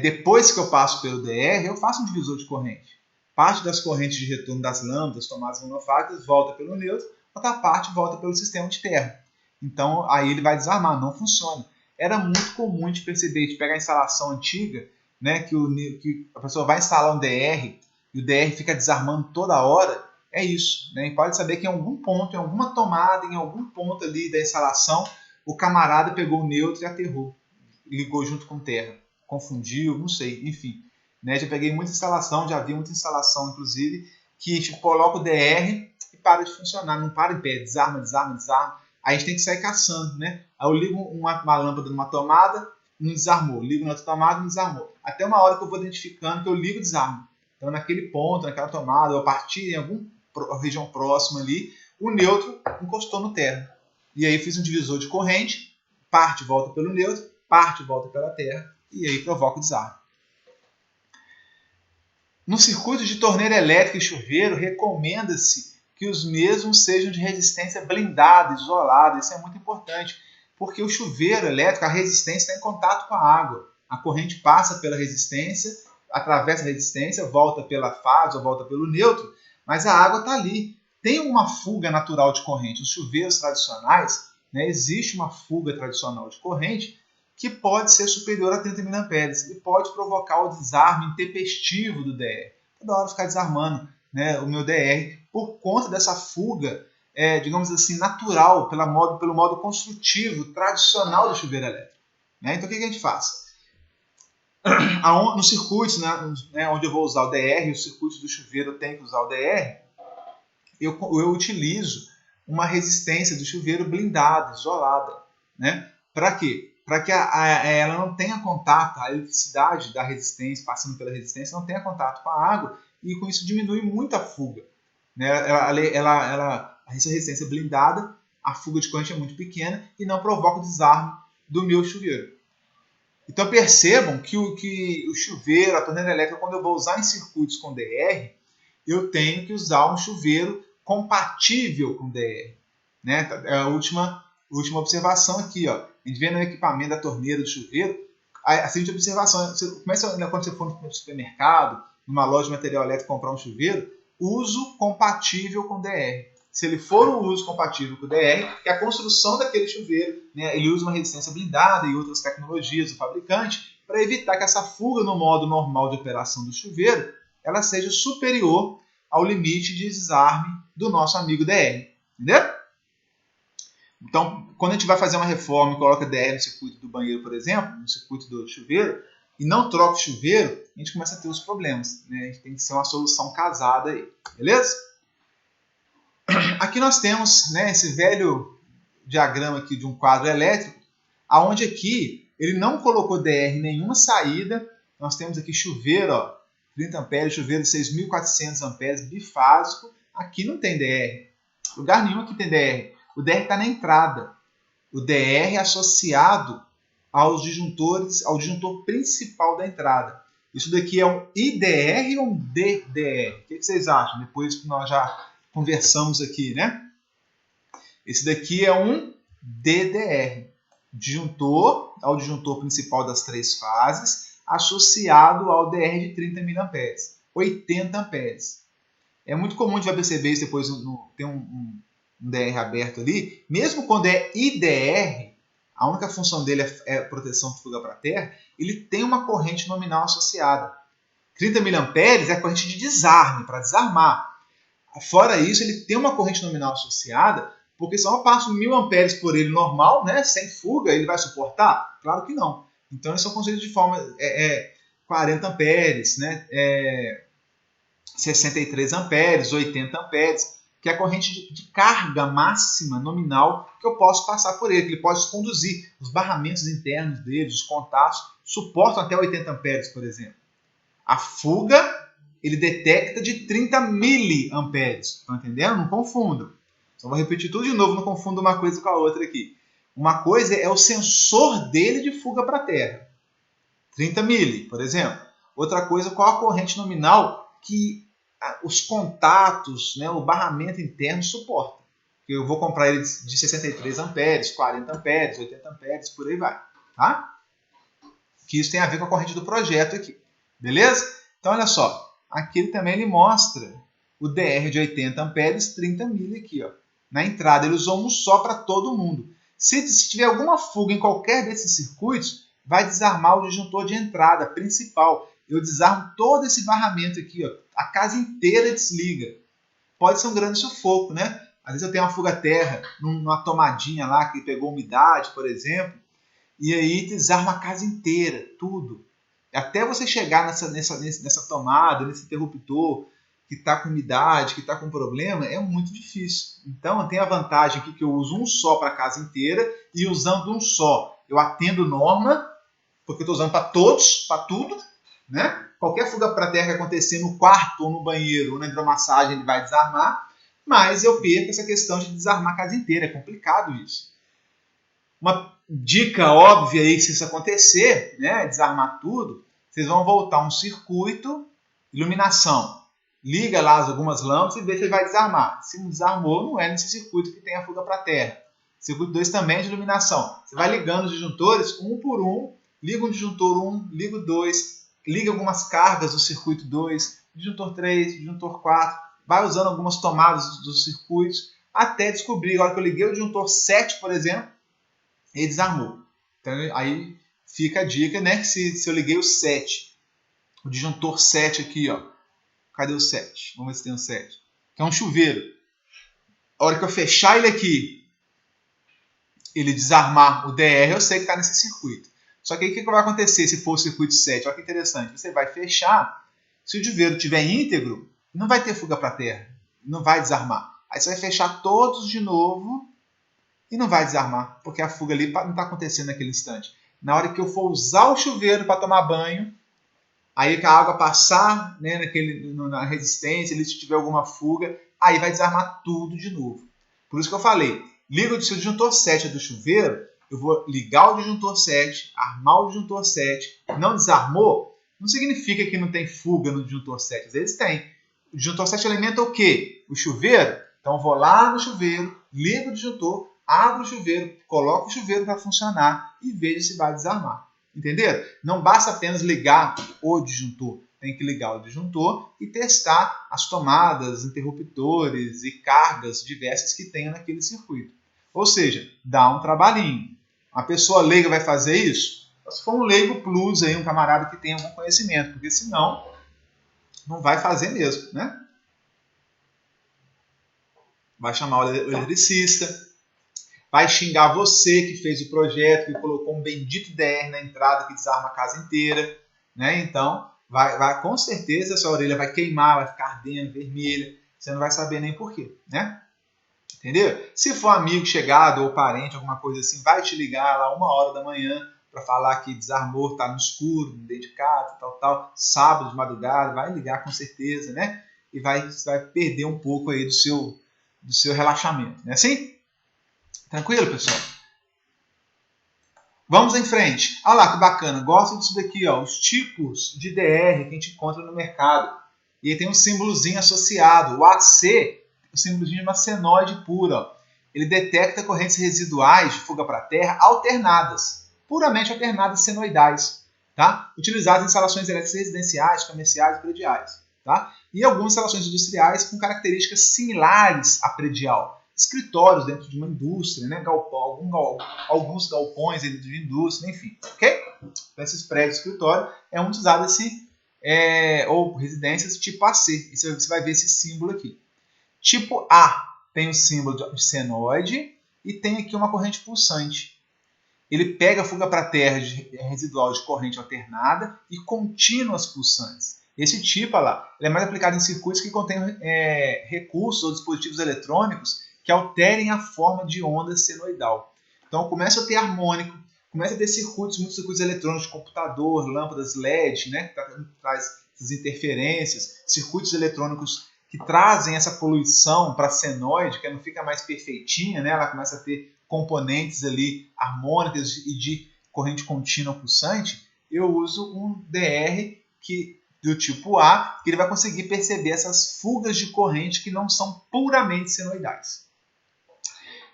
depois que eu passo pelo DR, eu faço um divisor de corrente. Parte das correntes de retorno das lâmpadas, tomadas monofásicas, volta pelo neutro, outra parte volta pelo sistema de terra. Então, aí ele vai desarmar, não funciona. Era muito comum de perceber, de pegar a instalação antiga, né, que a pessoa vai instalar um DR e o DR fica desarmando toda hora. É isso. Né? E pode saber que em algum ponto, em alguma tomada, em algum ponto ali da instalação, o camarada pegou o neutro e aterrou. Ligou junto com terra. Confundiu, não sei, enfim. Né? Já peguei muita instalação, já vi muita instalação, inclusive, que tipo, coloca o DR e para de funcionar, não para em pé, desarma. Aí a gente tem que sair caçando, né? Aí eu ligo uma lâmpada numa tomada, não desarmou. Ligo na outra tomada, não desarmou. Até uma hora que eu vou identificando que eu ligo e desarmo. Então, naquele ponto, naquela tomada, ou a partir em alguma região próxima ali, o neutro encostou no terra. E aí eu fiz um divisor de corrente, parte volta pelo neutro, parte volta pela terra, e aí provoca o desarme. No circuito de torneira elétrica e chuveiro, recomenda-se que os mesmos sejam de resistência blindada, isolada. Isso é muito importante, porque o chuveiro elétrico, a resistência está em contato com a água. A corrente passa pela resistência, atravessa a resistência, volta pela fase ou volta pelo neutro, mas a água está ali. Tem uma fuga natural de corrente. Os chuveiros tradicionais, né, existe uma fuga tradicional de corrente que pode ser superior a 30 mA e pode provocar o desarme intempestivo do DR. Toda hora ficar desarmando, né, o meu DR por conta dessa fuga, digamos assim, natural, pelo modo construtivo, tradicional do chuveiro elétrico. Né? Então o que a gente faz? Nos circuitos, né, onde eu vou usar o DR, os circuitos do chuveiro eu tenho que usar o DR, eu utilizo uma resistência do chuveiro blindada, isolada. Né? Para quê? Para que ela não tenha contato, a eletricidade da resistência, passando pela resistência, não tenha contato com a água, e com isso diminui muito a fuga. Né? Essa resistência blindada, a fuga de corrente é muito pequena e não provoca o desarme do meu chuveiro. Então percebam que o chuveiro, a torneira elétrica, quando eu vou usar em circuitos com DR, eu tenho que usar um chuveiro compatível com DR. Né? É a última observação aqui. Ó. A gente vê no equipamento da torneira do chuveiro, a seguinte observação: quando você for no supermercado, numa loja de material elétrico, comprar um chuveiro, uso compatível com DR. Se ele for um uso compatível com o DR, que a construção daquele chuveiro, né, ele usa uma resistência blindada e outras tecnologias do fabricante para evitar que essa fuga no modo normal de operação do chuveiro ela seja superior ao limite de desarme do nosso amigo DR. Entendeu? Então, quando a gente vai fazer uma reforma e coloca DR no circuito do banheiro, por exemplo, no circuito do chuveiro, e não troca o chuveiro, a gente começa a ter os problemas. Né? A gente tem que ser uma solução casada aí. Beleza? Aqui nós temos, né, esse velho diagrama aqui de um quadro elétrico, aonde aqui ele não colocou DR em nenhuma saída. Nós temos aqui chuveiro, ó, 30 amperes, chuveiro de 6.400 amperes, bifásico. Aqui não tem DR. Lugar nenhum aqui tem DR. O DR está na entrada. O DR é associado aos disjuntores, ao disjuntor principal da entrada. Isso daqui é um IDR ou um DDR? O que vocês acham? Depois que nós já conversamos aqui, né? Esse daqui é um DDR. Disjuntor, ao disjuntor principal das três fases, associado ao DR de 30 mA, 80 amperes. É muito comum, a gente vai perceber isso depois, tem um DR aberto ali. Mesmo quando é IDR, a única função dele é proteção de fuga para a terra, ele tem uma corrente nominal associada. 30 mA é a corrente de desarme, para desarmar. Fora isso, ele tem uma corrente nominal associada, porque se eu passo 1.000 amperes por ele normal, né, sem fuga, ele vai suportar? Claro que não. Então, eles são concedidos de forma 40 amperes, né, 63 amperes, 80 amperes, que é a corrente de carga máxima nominal que eu posso passar por ele, que ele pode conduzir. Os barramentos internos deles, os contatos, suportam até 80 amperes, por exemplo. A fuga, ele detecta de 30 miliamperes. Estão entendendo? Não confundam. Só vou repetir tudo de novo, não confunda uma coisa com a outra aqui. Uma coisa é o sensor dele de fuga para a terra. 30 mili, por exemplo. Outra coisa, qual a corrente nominal que os contatos, né, o barramento interno suporta. Eu vou comprar ele de 63 amperes, 40 amperes, 80 amperes, por aí vai. Tá? Que isso tem a ver com a corrente do projeto aqui. Beleza? Então, olha só. Aqui também ele mostra o DR de 80 amperes, 30 mili aqui. Ó. Na entrada, ele usou um só para todo mundo. Se tiver alguma fuga em qualquer desses circuitos, vai desarmar o disjuntor de entrada principal. Eu desarmo todo esse barramento aqui. Ó. A casa inteira desliga. Pode ser um grande sufoco, né? Às vezes eu tenho uma fuga-terra numa tomadinha lá que pegou umidade, por exemplo, e aí desarma a casa inteira, tudo. Até você chegar nessa tomada, nesse interruptor que está com umidade, que está com problema, é muito difícil. Então, tem a vantagem aqui que eu uso um só para a casa inteira e usando um só, eu atendo norma, porque eu estou usando para todos, para tudo. Né? Qualquer fuga para a terra que acontecer no quarto ou no banheiro ou na hidromassagem, ele vai desarmar, mas eu perco essa questão de desarmar a casa inteira. É complicado isso. Uma dica óbvia aí, se isso acontecer, né, desarmar tudo, vocês vão voltar um circuito Iluminação. Liga lá algumas lâmpadas e vê se ele vai desarmar. Se não desarmou, não é nesse circuito que tem a fuga para a terra. Circuito 2 também é de iluminação. Você vai ligando os disjuntores um por um, liga o disjuntor 1, liga o 2, liga algumas cargas do circuito 2, disjuntor 3, disjuntor 4, vai usando algumas tomadas dos circuitos, até descobrir, a hora que eu liguei o disjuntor 7, por exemplo, ele desarmou. Então, aí fica a dica, né? Que se eu liguei o 7, o disjuntor 7 aqui, ó. Cadê o 7? Vamos ver se tem o 7. Que é um chuveiro. A hora que eu fechar ele aqui, ele desarmar o DR, eu sei que está nesse circuito. Só que aí o que vai acontecer se for o circuito 7? Olha que interessante. Você vai fechar, se o chuveiro estiver íntegro, não vai ter fuga para a terra. Não vai desarmar. Aí você vai fechar todos de novo e não vai desarmar, porque a fuga ali não está acontecendo naquele instante. Na hora que eu for usar o chuveiro para tomar banho, aí que a água passar, né, na resistência, se tiver alguma fuga, aí vai desarmar tudo de novo. Por isso que eu falei, liga o disjuntor 7 do chuveiro, eu vou ligar o disjuntor 7, armar o disjuntor 7, não desarmou, não significa que não tem fuga no disjuntor 7, às vezes tem. O disjuntor 7 alimenta o quê? O chuveiro. Então eu vou lá no chuveiro, ligo o disjuntor, abro o chuveiro, coloco o chuveiro para funcionar e vejo se vai desarmar. Entenderam? Não basta apenas ligar o disjuntor. Tem que ligar o disjuntor e testar as tomadas, interruptores e cargas diversas que tenha naquele circuito. Ou seja, dá um trabalhinho. A pessoa leiga vai fazer isso? Se for um leigo plus, aí, um camarada que tem algum conhecimento, porque senão não vai fazer mesmo, né? Vai chamar o eletricista, vai xingar você que fez o projeto, que colocou um bendito DR na entrada que desarma a casa inteira, né? Então, vai com certeza a sua orelha vai queimar, vai ficar ardendo, vermelha, você não vai saber nem porquê, né? Entendeu? Se for amigo chegado ou parente, alguma coisa assim, vai te ligar lá 1h da manhã para falar que desarmou, está no escuro, dentro de casa, tal, sábado de madrugada, vai ligar com certeza, né? E vai perder um pouco aí do seu relaxamento, não é assim? Tranquilo, pessoal? Vamos em frente. Olha lá que bacana. Gosto disso daqui, ó, os tipos de DR que a gente encontra no mercado. E aí tem um símbolozinho associado. O AC, o símbolozinho de uma senoide pura. Ó. Ele detecta correntes residuais de fuga para a terra alternadas, puramente alternadas senoidais, tá? Utilizadas em instalações elétricas residenciais, comerciais e prediais. Tá? E algumas instalações industriais com características similares à predial. Escritórios dentro de uma indústria, né? Alguns galpões dentro de indústria, enfim. Ok? Então, esses prédios de escritório é onde usado ou residências tipo AC. E você vai ver esse símbolo aqui. Tipo A tem o símbolo de senoide e tem aqui uma corrente pulsante. Ele pega a fuga para a terra residual de corrente alternada e contínuas pulsantes. Esse tipo lá, ele é mais aplicado em circuitos que contêm recursos ou dispositivos eletrônicos que alterem a forma de onda senoidal. Então começa a ter harmônico, começa a ter muitos circuitos eletrônicos de computador, lâmpadas LED, né, que traz essas interferências, circuitos eletrônicos que trazem essa poluição para a senoide, que não fica mais perfeitinha, né, ela começa a ter componentes ali harmônicas e de corrente contínua pulsante. Eu uso um DR do tipo A, que ele vai conseguir perceber essas fugas de corrente que não são puramente senoidais.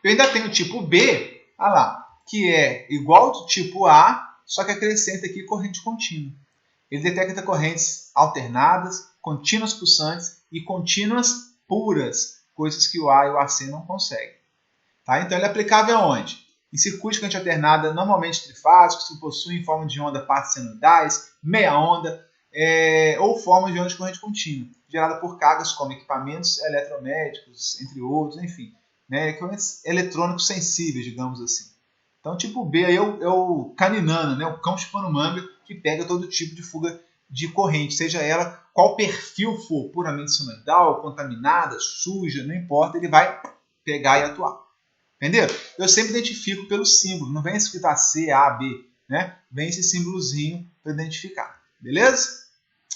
Eu ainda tenho o tipo B, olha lá, que é igual ao do tipo A, só que acrescenta aqui corrente contínua. Ele detecta correntes alternadas, contínuas pulsantes e contínuas puras, coisas que o A e o AC não conseguem. Tá? Então ele é aplicável aonde? Em circuitos de corrente alternada, normalmente trifásicos, que possuem forma de onda partes senoidais, meia onda, ou forma de onda de corrente contínua, gerada por cargas como equipamentos eletromédicos, entre outros, enfim, né, equipamentos eletrônicos sensíveis, digamos assim. Então, tipo B aí é o caninana, né, o cão chupando manga, que pega todo tipo de fuga de corrente, seja ela qual perfil for, puramente senoidal, contaminada, suja, não importa, ele vai pegar e atuar. Entenderam? Eu sempre identifico pelo símbolo, não vem escrito C, A, B, né? Vem esse símbolozinho para identificar, beleza?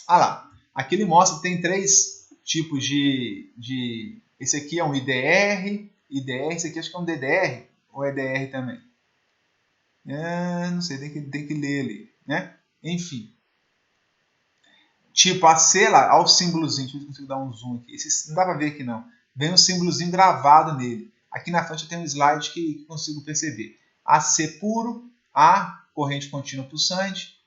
Ah lá, aqui ele mostra que tem 3 tipos de... Esse aqui é um IDR, esse aqui acho que é um DDR, ou é DR também? Não sei, tem que ler ali, né? Enfim. Tipo, a C lá, olha o símbolozinho, deixa eu ver se eu consigo dar um zoom aqui. Esse, não dá para ver aqui não. Vem um símbolozinho gravado nele. Aqui na frente eu tenho um slide que consigo perceber. AC puro, A, corrente contínua pulsante,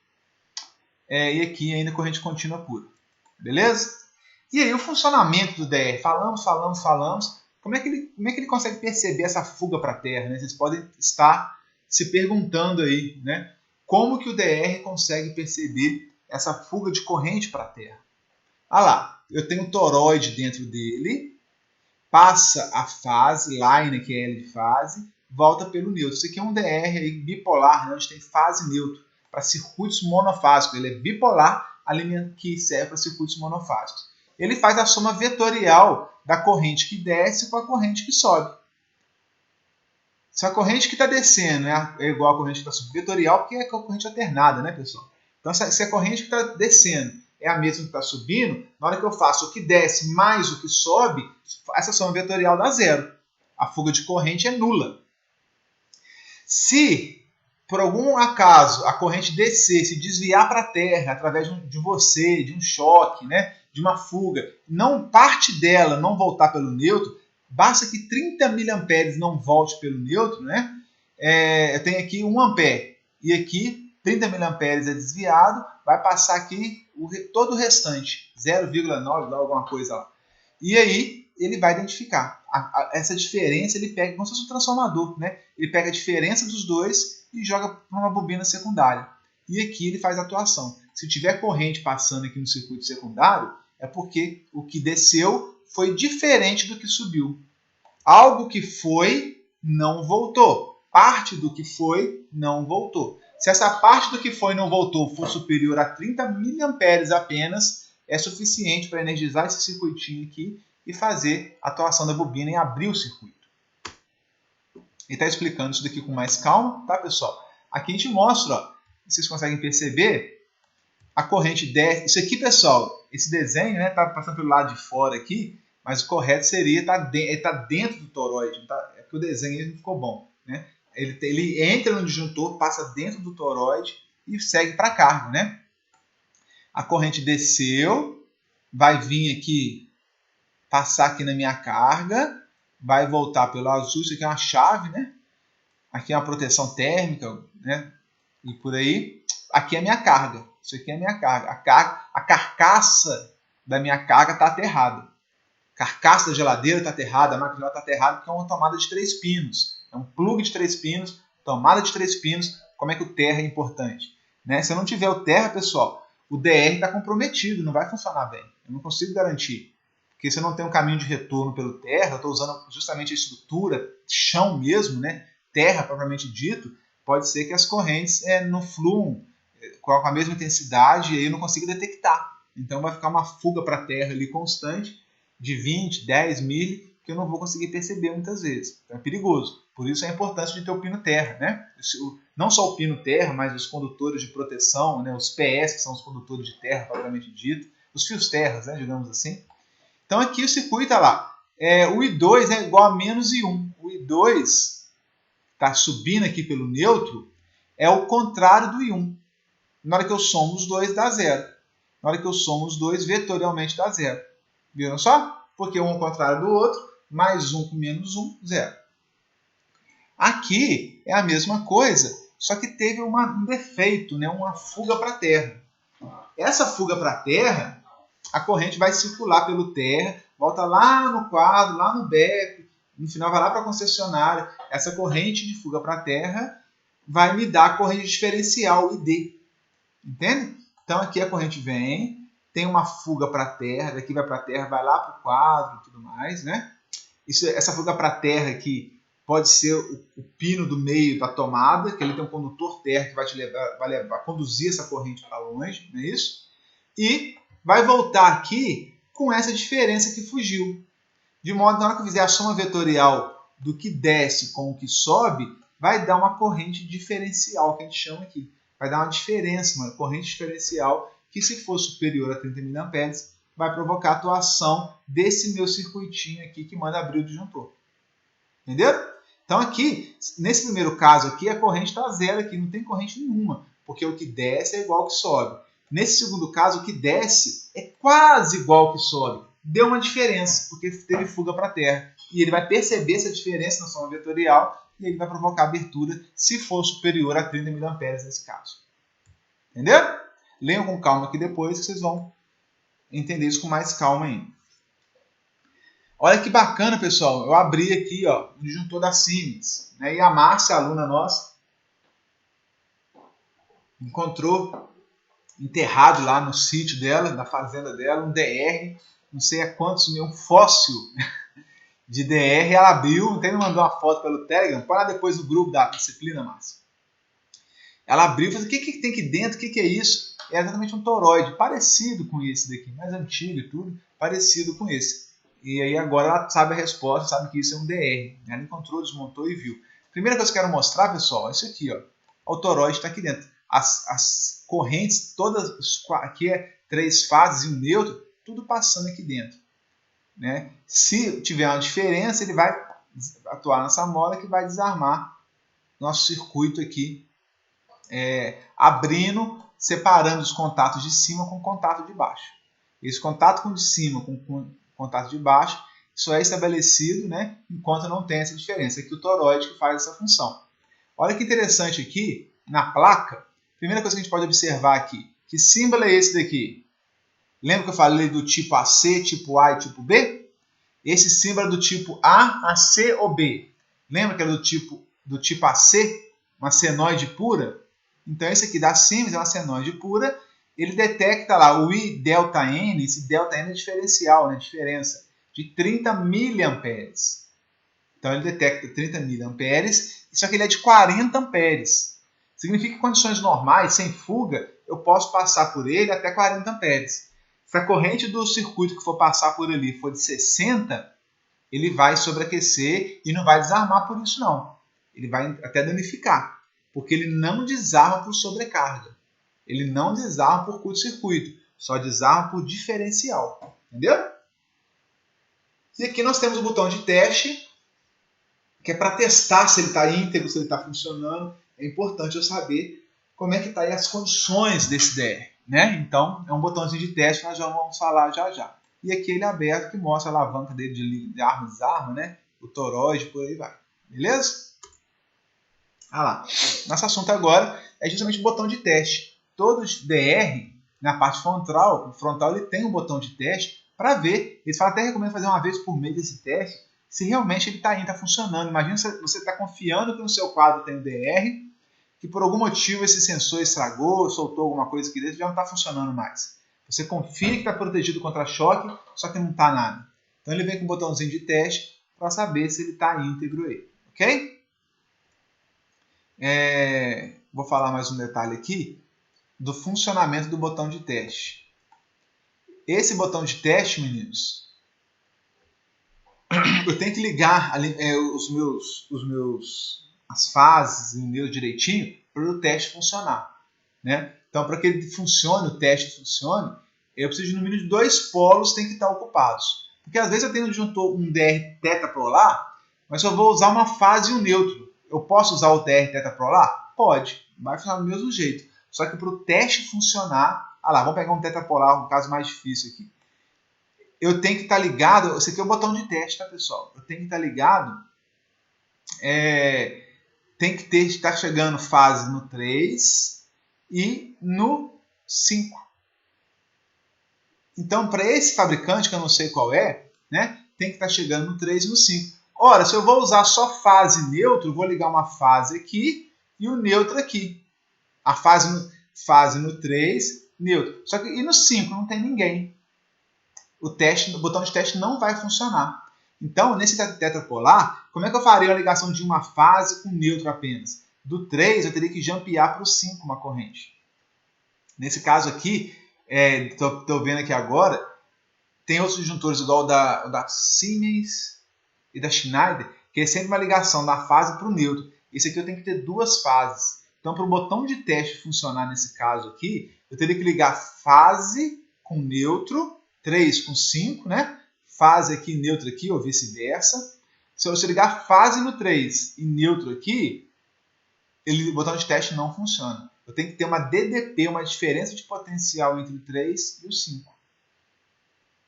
e aqui ainda corrente contínua pura. Beleza? E aí o funcionamento do DR, falamos. Como é que ele consegue perceber essa fuga para a Terra? Né? Vocês podem estar se perguntando aí, né? Como que o DR consegue perceber essa fuga de corrente para a Terra? Ah lá, eu tenho um toroide dentro dele, passa a fase, line, que é L de fase, volta pelo neutro. Isso aqui é um DR aí, bipolar, né, onde tem fase e neutro, para circuitos monofásicos. Ele é bipolar, que serve para circuitos monofásicos. Ele faz a soma vetorial da corrente que desce com a corrente que sobe. Se a corrente que está descendo é igual à corrente que está subindo, vetorial, porque é a corrente alternada, né, pessoal? Então, se a corrente que está descendo é a mesma que está subindo, na hora que eu faço o que desce mais o que sobe, essa soma vetorial dá zero. A fuga de corrente é nula. Se, por algum acaso, a corrente descer, se desviar para a Terra através de você, de um choque, né, de uma fuga, não parte dela não voltar pelo neutro, basta que 30 mA não volte pelo neutro, né? Eu tenho aqui 1 A e aqui 30 mA é desviado, vai passar aqui todo o restante, 0,9, alguma coisa lá. E aí ele vai identificar. Essa diferença ele pega como se fosse um transformador, né? Ele pega a diferença dos dois e joga para uma bobina secundária. E aqui ele faz a atuação. Se tiver corrente passando aqui no circuito secundário, é porque o que desceu foi diferente do que subiu. Algo que foi, não voltou. Parte do que foi, não voltou. Se essa parte do que foi não voltou for superior a 30 mA apenas, é suficiente para energizar esse circuitinho aqui e fazer a atuação da bobina e abrir o circuito. Ele está explicando isso daqui com mais calma, tá, pessoal? Aqui a gente mostra, ó, vocês conseguem perceber, a corrente desce. Isso aqui, pessoal, esse desenho, né, tá passando pelo lado de fora aqui, mas o correto seria estar dentro do toroide. Tá? É porque o desenho não ficou bom. Né? Ele entra no disjuntor, passa dentro do toroide e segue para a carga. Né? A corrente desceu, vai vir aqui, passar aqui na minha carga, vai voltar pelo azul. Isso aqui é uma chave, né? Aqui é uma proteção térmica, né? E por aí. Aqui é a minha carga. Isso aqui é a minha carga. A carcaça da minha carga está aterrada. Carcaça da geladeira está aterrada, a máquina está aterrada porque é uma tomada de 3 pinos. É um plug de 3 pinos, tomada de 3 pinos. Como é que o terra é importante? Né? Se eu não tiver o terra, pessoal, o DR está comprometido, não vai funcionar bem. Eu não consigo garantir. Porque se eu não tenho um caminho de retorno pelo terra, eu estou usando justamente a estrutura, chão mesmo, né? Terra propriamente dito, pode ser que as correntes não fluam com a mesma intensidade e aí eu não consigo detectar. Então vai ficar uma fuga para a terra ali constante, de 20, 10 mil, que eu não vou conseguir perceber muitas vezes. Então é perigoso. Por isso a importância de ter o pino terra. Né? Não só o pino terra, mas os condutores de proteção, né? Os PS, que são os condutores de terra, propriamente dito, os fios terras, né? Digamos assim. Então aqui o circuito está lá. O I2 é igual a menos I1. O I2 está subindo aqui pelo neutro, é o contrário do I1. Na hora que eu somo os dois, dá zero. Na hora que eu somo os dois, vetorialmente dá zero. Viram só? Porque um é o contrário do outro, mais um com menos um, zero. Aqui é a mesma coisa, só que teve um defeito, né? Uma fuga para a Terra. Essa fuga para a Terra, a corrente vai circular pelo terra, volta lá no quadro, lá no beco, no final vai lá para a concessionária. Essa corrente de fuga para a terra vai me dar a corrente diferencial, ID. Entende? Então aqui a corrente vem, tem uma fuga para a terra, daqui vai para a terra, vai lá para o quadro e tudo mais. Né? Essa fuga para a terra aqui pode ser o pino do meio da tomada, que ele tem um condutor terra que vai conduzir essa corrente para longe, não é isso? E vai voltar aqui com essa diferença que fugiu. De modo que na hora que eu fizer a soma vetorial do que desce com o que sobe, vai dar uma corrente diferencial, que a gente chama aqui. Vai dar uma diferença, uma corrente diferencial, que se for superior a 30 mA, vai provocar a atuação desse meu circuitinho aqui que manda abrir o disjuntor. Entenderam? Então aqui, nesse primeiro caso aqui, a corrente está zero aqui, não tem corrente nenhuma, porque o que desce é igual ao que sobe. Nesse segundo caso, o que desce é quase igual ao que sobe. Deu uma diferença, porque teve fuga para a Terra. E ele vai perceber essa diferença na soma vetorial e ele vai provocar abertura se for superior a 30 mA nesse caso. Entendeu? Leiam com calma aqui depois que vocês vão entender isso com mais calma ainda. Olha que bacana, pessoal. Eu abri aqui ó, o disjuntor da Siemens. Né? E a Márcia, aluna nossa, encontrou enterrado lá no sítio dela, na fazenda dela, um DR, não sei a quantos mil, um fóssil de DR. Ela abriu, até me mandou uma foto pelo Telegram, põe lá depois no grupo da disciplina, Márcia. Ela abriu e falou, o que tem aqui dentro, o que é isso? É exatamente um toroide, parecido com esse daqui, mais antigo e tudo, parecido com esse. E aí agora ela sabe a resposta, sabe que isso é um DR. Ela encontrou, desmontou e viu. Primeira coisa que eu quero mostrar, pessoal, é isso aqui, ó. O toroide está aqui dentro. As correntes, todas, aqui é 3 fases e um neutro, tudo passando aqui dentro. Né? Se tiver uma diferença, ele vai atuar nessa mola que vai desarmar nosso circuito aqui, abrindo, separando os contatos de cima com o contato de baixo. Esse contato com o de cima com o contato de baixo só é estabelecido, né, enquanto não tem essa diferença. Aqui o toroide que faz essa função. Olha que interessante aqui, na placa, primeira coisa que a gente pode observar aqui, que símbolo é esse daqui? Lembra que eu falei do tipo AC, tipo A e tipo B? Esse símbolo é do tipo A, AC ou B. Lembra que era do tipo AC? Uma senoide pura? Então esse aqui da Siemens é uma senoide pura. Ele detecta lá o I delta N, esse delta N é diferencial, né? Diferença, de 30 miliamperes. Então ele detecta 30 miliamperes, só que ele é de 40 amperes. Significa que em condições normais, sem fuga, eu posso passar por ele até 40 amperes. Se a corrente do circuito que for passar por ali for de 60, ele vai sobreaquecer e não vai desarmar por isso não. Ele vai até danificar, porque ele não desarma por sobrecarga. Ele não desarma por curto-circuito, só desarma por diferencial. Entendeu? E aqui nós temos o botão de teste, que é para testar se ele está íntegro, se ele está funcionando. É importante eu saber como é que está aí as condições desse DR. Né? Então, é um botãozinho de teste que nós já vamos falar já já. E aqui ele é aberto, que mostra a alavanca dele de arma e desarma, né? O toroide, por aí vai. Beleza? Ah lá. Nosso assunto agora é justamente o botão de teste. Todos DR, na parte frontal, ele tem um botão de teste para ver. Eles falam, até recomendo fazer uma vez por mês esse teste, se realmente ele está funcionando. Imagina se você está confiando que no seu quadro tem o DR, que por algum motivo esse sensor estragou, soltou alguma coisa aqui dentro, já não está funcionando mais. Você confia que está protegido contra choque, só que não está nada. Então ele vem com um botãozinho de teste para saber se ele está íntegro aí. Ok? Vou falar mais um detalhe aqui do funcionamento do botão de teste. Esse botão de teste, meninos, eu tenho que ligar as fases e o meu direitinho para o teste funcionar. Né? Então, para que ele funcione, o teste funcione, eu preciso de no mínimo de 2 polos que têm que estar ocupados. Porque às vezes eu tenho um disjuntor, um DR tetapolar, mas eu vou usar uma fase e um neutro. Eu posso usar o DR tetapolar? Pode, vai funcionar do mesmo jeito. Só que para o teste funcionar, vamos pegar um tetapolar, um caso mais difícil aqui. Eu tenho que estar ligado, esse aqui é o botão de teste, tá, pessoal? Eu tenho que estar ligado, tem que estar chegando fase no 3 e no 5. Então, para esse fabricante, que eu não sei qual é, né, tem que estar chegando no 3 e no 5. Ora, se eu vou usar só fase neutro, eu vou ligar uma fase aqui e o neutro aqui. A fase no 3, neutro. Só que e no 5 não tem ninguém. O botão de teste não vai funcionar. Então, nesse tetrapolar, como é que eu faria a ligação de uma fase com neutro apenas? Do 3, eu teria que jumpear para o 5 uma corrente. Nesse caso aqui, estou vendo aqui agora, tem outros disjuntores igual o da Siemens e da Schneider, que é sempre uma ligação da fase para o neutro. Esse aqui eu tenho que ter 2 fases. Então, para o botão de teste funcionar nesse caso aqui, eu teria que ligar fase com neutro, 3 com 5, né? Fase aqui, neutro aqui, ou vice-versa. Se eu ligar fase no 3 e neutro aqui, o botão de teste não funciona. Eu tenho que ter uma DDP, uma diferença de potencial entre o 3 e o 5.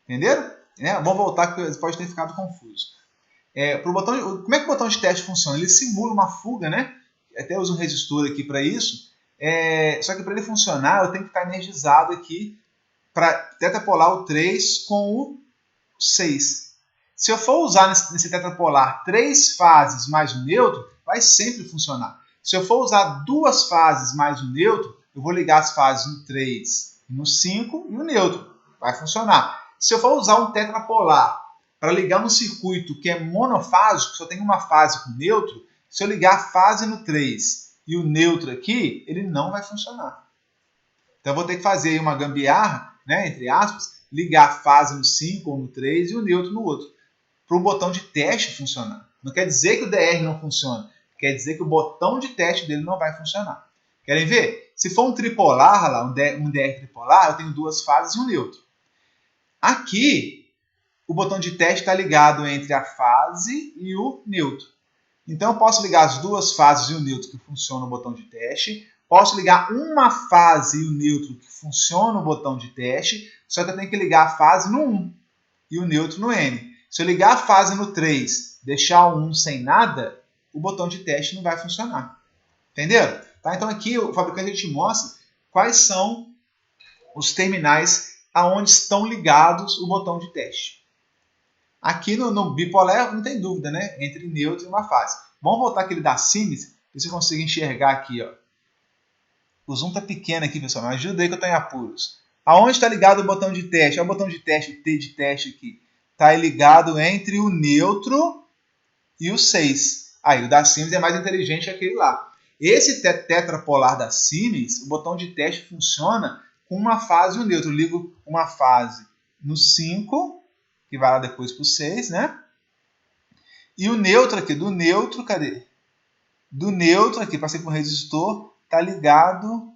Entenderam? Vamos voltar, que pode ter ficado confuso. Como é que o botão de teste funciona? Ele simula uma fuga, né? Até uso um resistor aqui para isso. Só que para ele funcionar, eu tenho que estar energizado aqui para tetrapolar o 3 com o 6. Se eu for usar nesse tetrapolar 3 fases mais o neutro, vai sempre funcionar. Se eu for usar 2 fases mais o neutro, eu vou ligar as fases no 3 e no 5 e o neutro. Vai funcionar. Se eu for usar um tetrapolar para ligar um circuito que é monofásico, só tem uma fase com neutro, se eu ligar a fase no 3 e o neutro aqui, ele não vai funcionar. Então eu vou ter que fazer uma gambiarra, né, entre aspas, ligar a fase no 5 ou no 3 e o neutro no outro, para o botão de teste funcionar. Não quer dizer que o DR não funciona, quer dizer que o botão de teste dele não vai funcionar. Querem ver? Se for um tripolar, lá, um DR tripolar, eu tenho 2 fases e um neutro. Aqui, o botão de teste está ligado entre a fase e o neutro. Então, eu posso ligar as 2 fases e o neutro que funciona o botão de teste. Posso ligar uma fase e o neutro que funciona o botão de teste. Só que eu tenho que ligar a fase no 1 e o neutro no N. Se eu ligar a fase no 3, deixar o 1 sem nada, o botão de teste não vai funcionar. Entenderam? Tá? Então, aqui o fabricante te mostra quais são os terminais aonde estão ligados o botão de teste. Aqui no bipolar não tem dúvida, né? Entre neutro e uma fase. Vamos voltar aquele da Siemens, para você conseguir enxergar aqui. Ó. O zoom está pequeno aqui, pessoal. Me ajuda aí que eu estou em apuros. Aonde está ligado o botão de teste? Olha o botão de teste, o T de teste aqui. Está ligado entre o neutro e o 6. Aí, o da Siemens é mais inteligente que aquele lá. Esse tetrapolar da Siemens, o botão de teste funciona com uma fase e um neutro. Eu ligo uma fase no 5, que vai lá depois para o 6, né? E o neutro aqui, do neutro, cadê? Do neutro aqui, passei por um resistor, está ligado,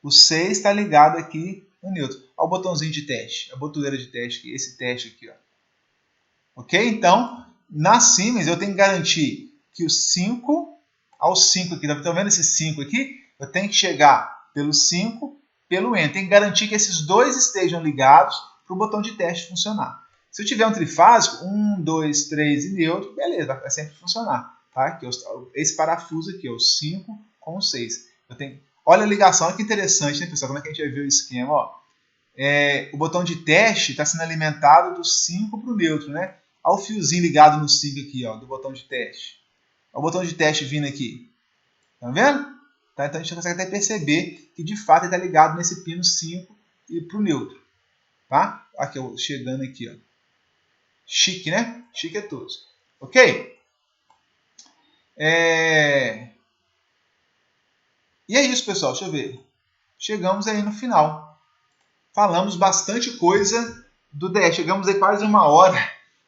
o 6 está ligado aqui no neutro. Olha o botãozinho de teste, a botoeira de teste aqui, esse teste aqui, ó. Ok? Então, na Siemens eu tenho que garantir que o 5, ao 5 aqui, tá vendo esse 5 aqui? Eu tenho que chegar pelo 5, pelo N. Tem que garantir que esses dois estejam ligados para o botão de teste funcionar. Se eu tiver um trifásico, 1, 2, 3 e neutro, beleza, vai sempre funcionar. Tá? Aqui, esse parafuso aqui, o 5 com o 6. Olha a ligação, olha que interessante, né, pessoal? Como é que a gente vai ver o esquema? Ó. O botão de teste está sendo alimentado do 5 para o neutro, né? Olha o fiozinho ligado no 5 aqui, ó, do botão de teste. Olha o botão de teste vindo aqui. Tá vendo? Tá? Então a gente consegue até perceber que de fato ele está ligado nesse pino 5 e para o neutro. Tá? Aqui, ó, chegando aqui, ó. Chique, né? Chique é todos. Ok? E é isso, pessoal. Deixa eu ver. Chegamos aí no final. Falamos bastante coisa do DR. Chegamos aí quase 1 hora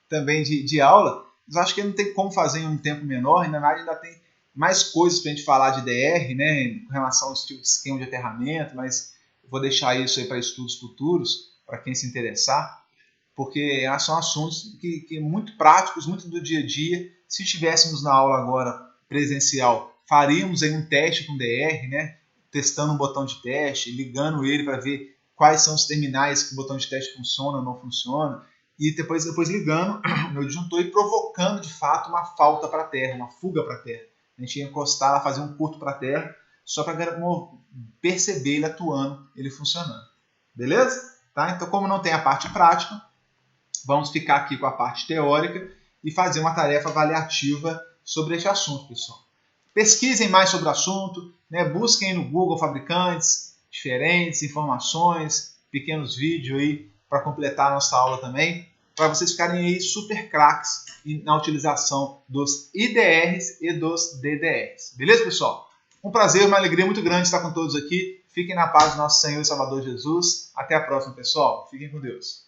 também de aula. Mas acho que não tem como fazer em um tempo menor. Ainda tem mais coisas para a gente falar de DR, né? Com relação ao tipo de esquema de aterramento. Mas eu vou deixar isso aí para estudos futuros, para quem se interessar. Porque são assuntos que muito práticos, muito do dia a dia. Se estivéssemos na aula agora presencial, faríamos aí um teste com DR, né? Testando um botão de teste, ligando ele para ver quais são os terminais que o botão de teste funciona ou não funciona, e depois ligando no disjuntor e provocando de fato uma falta para a terra, uma fuga para a terra. A gente ia encostar lá, fazer um curto para a terra, só para perceber ele atuando, ele funcionando. Beleza? Tá? Então, como não tem a parte prática, vamos ficar aqui com a parte teórica e fazer uma tarefa avaliativa sobre este assunto, pessoal. Pesquisem mais sobre o assunto, né? Busquem no Google fabricantes diferentes, informações, pequenos vídeos aí para completar a nossa aula também, para vocês ficarem aí super craques na utilização dos IDRs e dos DDRs. Beleza, pessoal? Um prazer, uma alegria muito grande estar com todos aqui. Fiquem na paz do nosso Senhor e Salvador Jesus. Até a próxima, pessoal. Fiquem com Deus.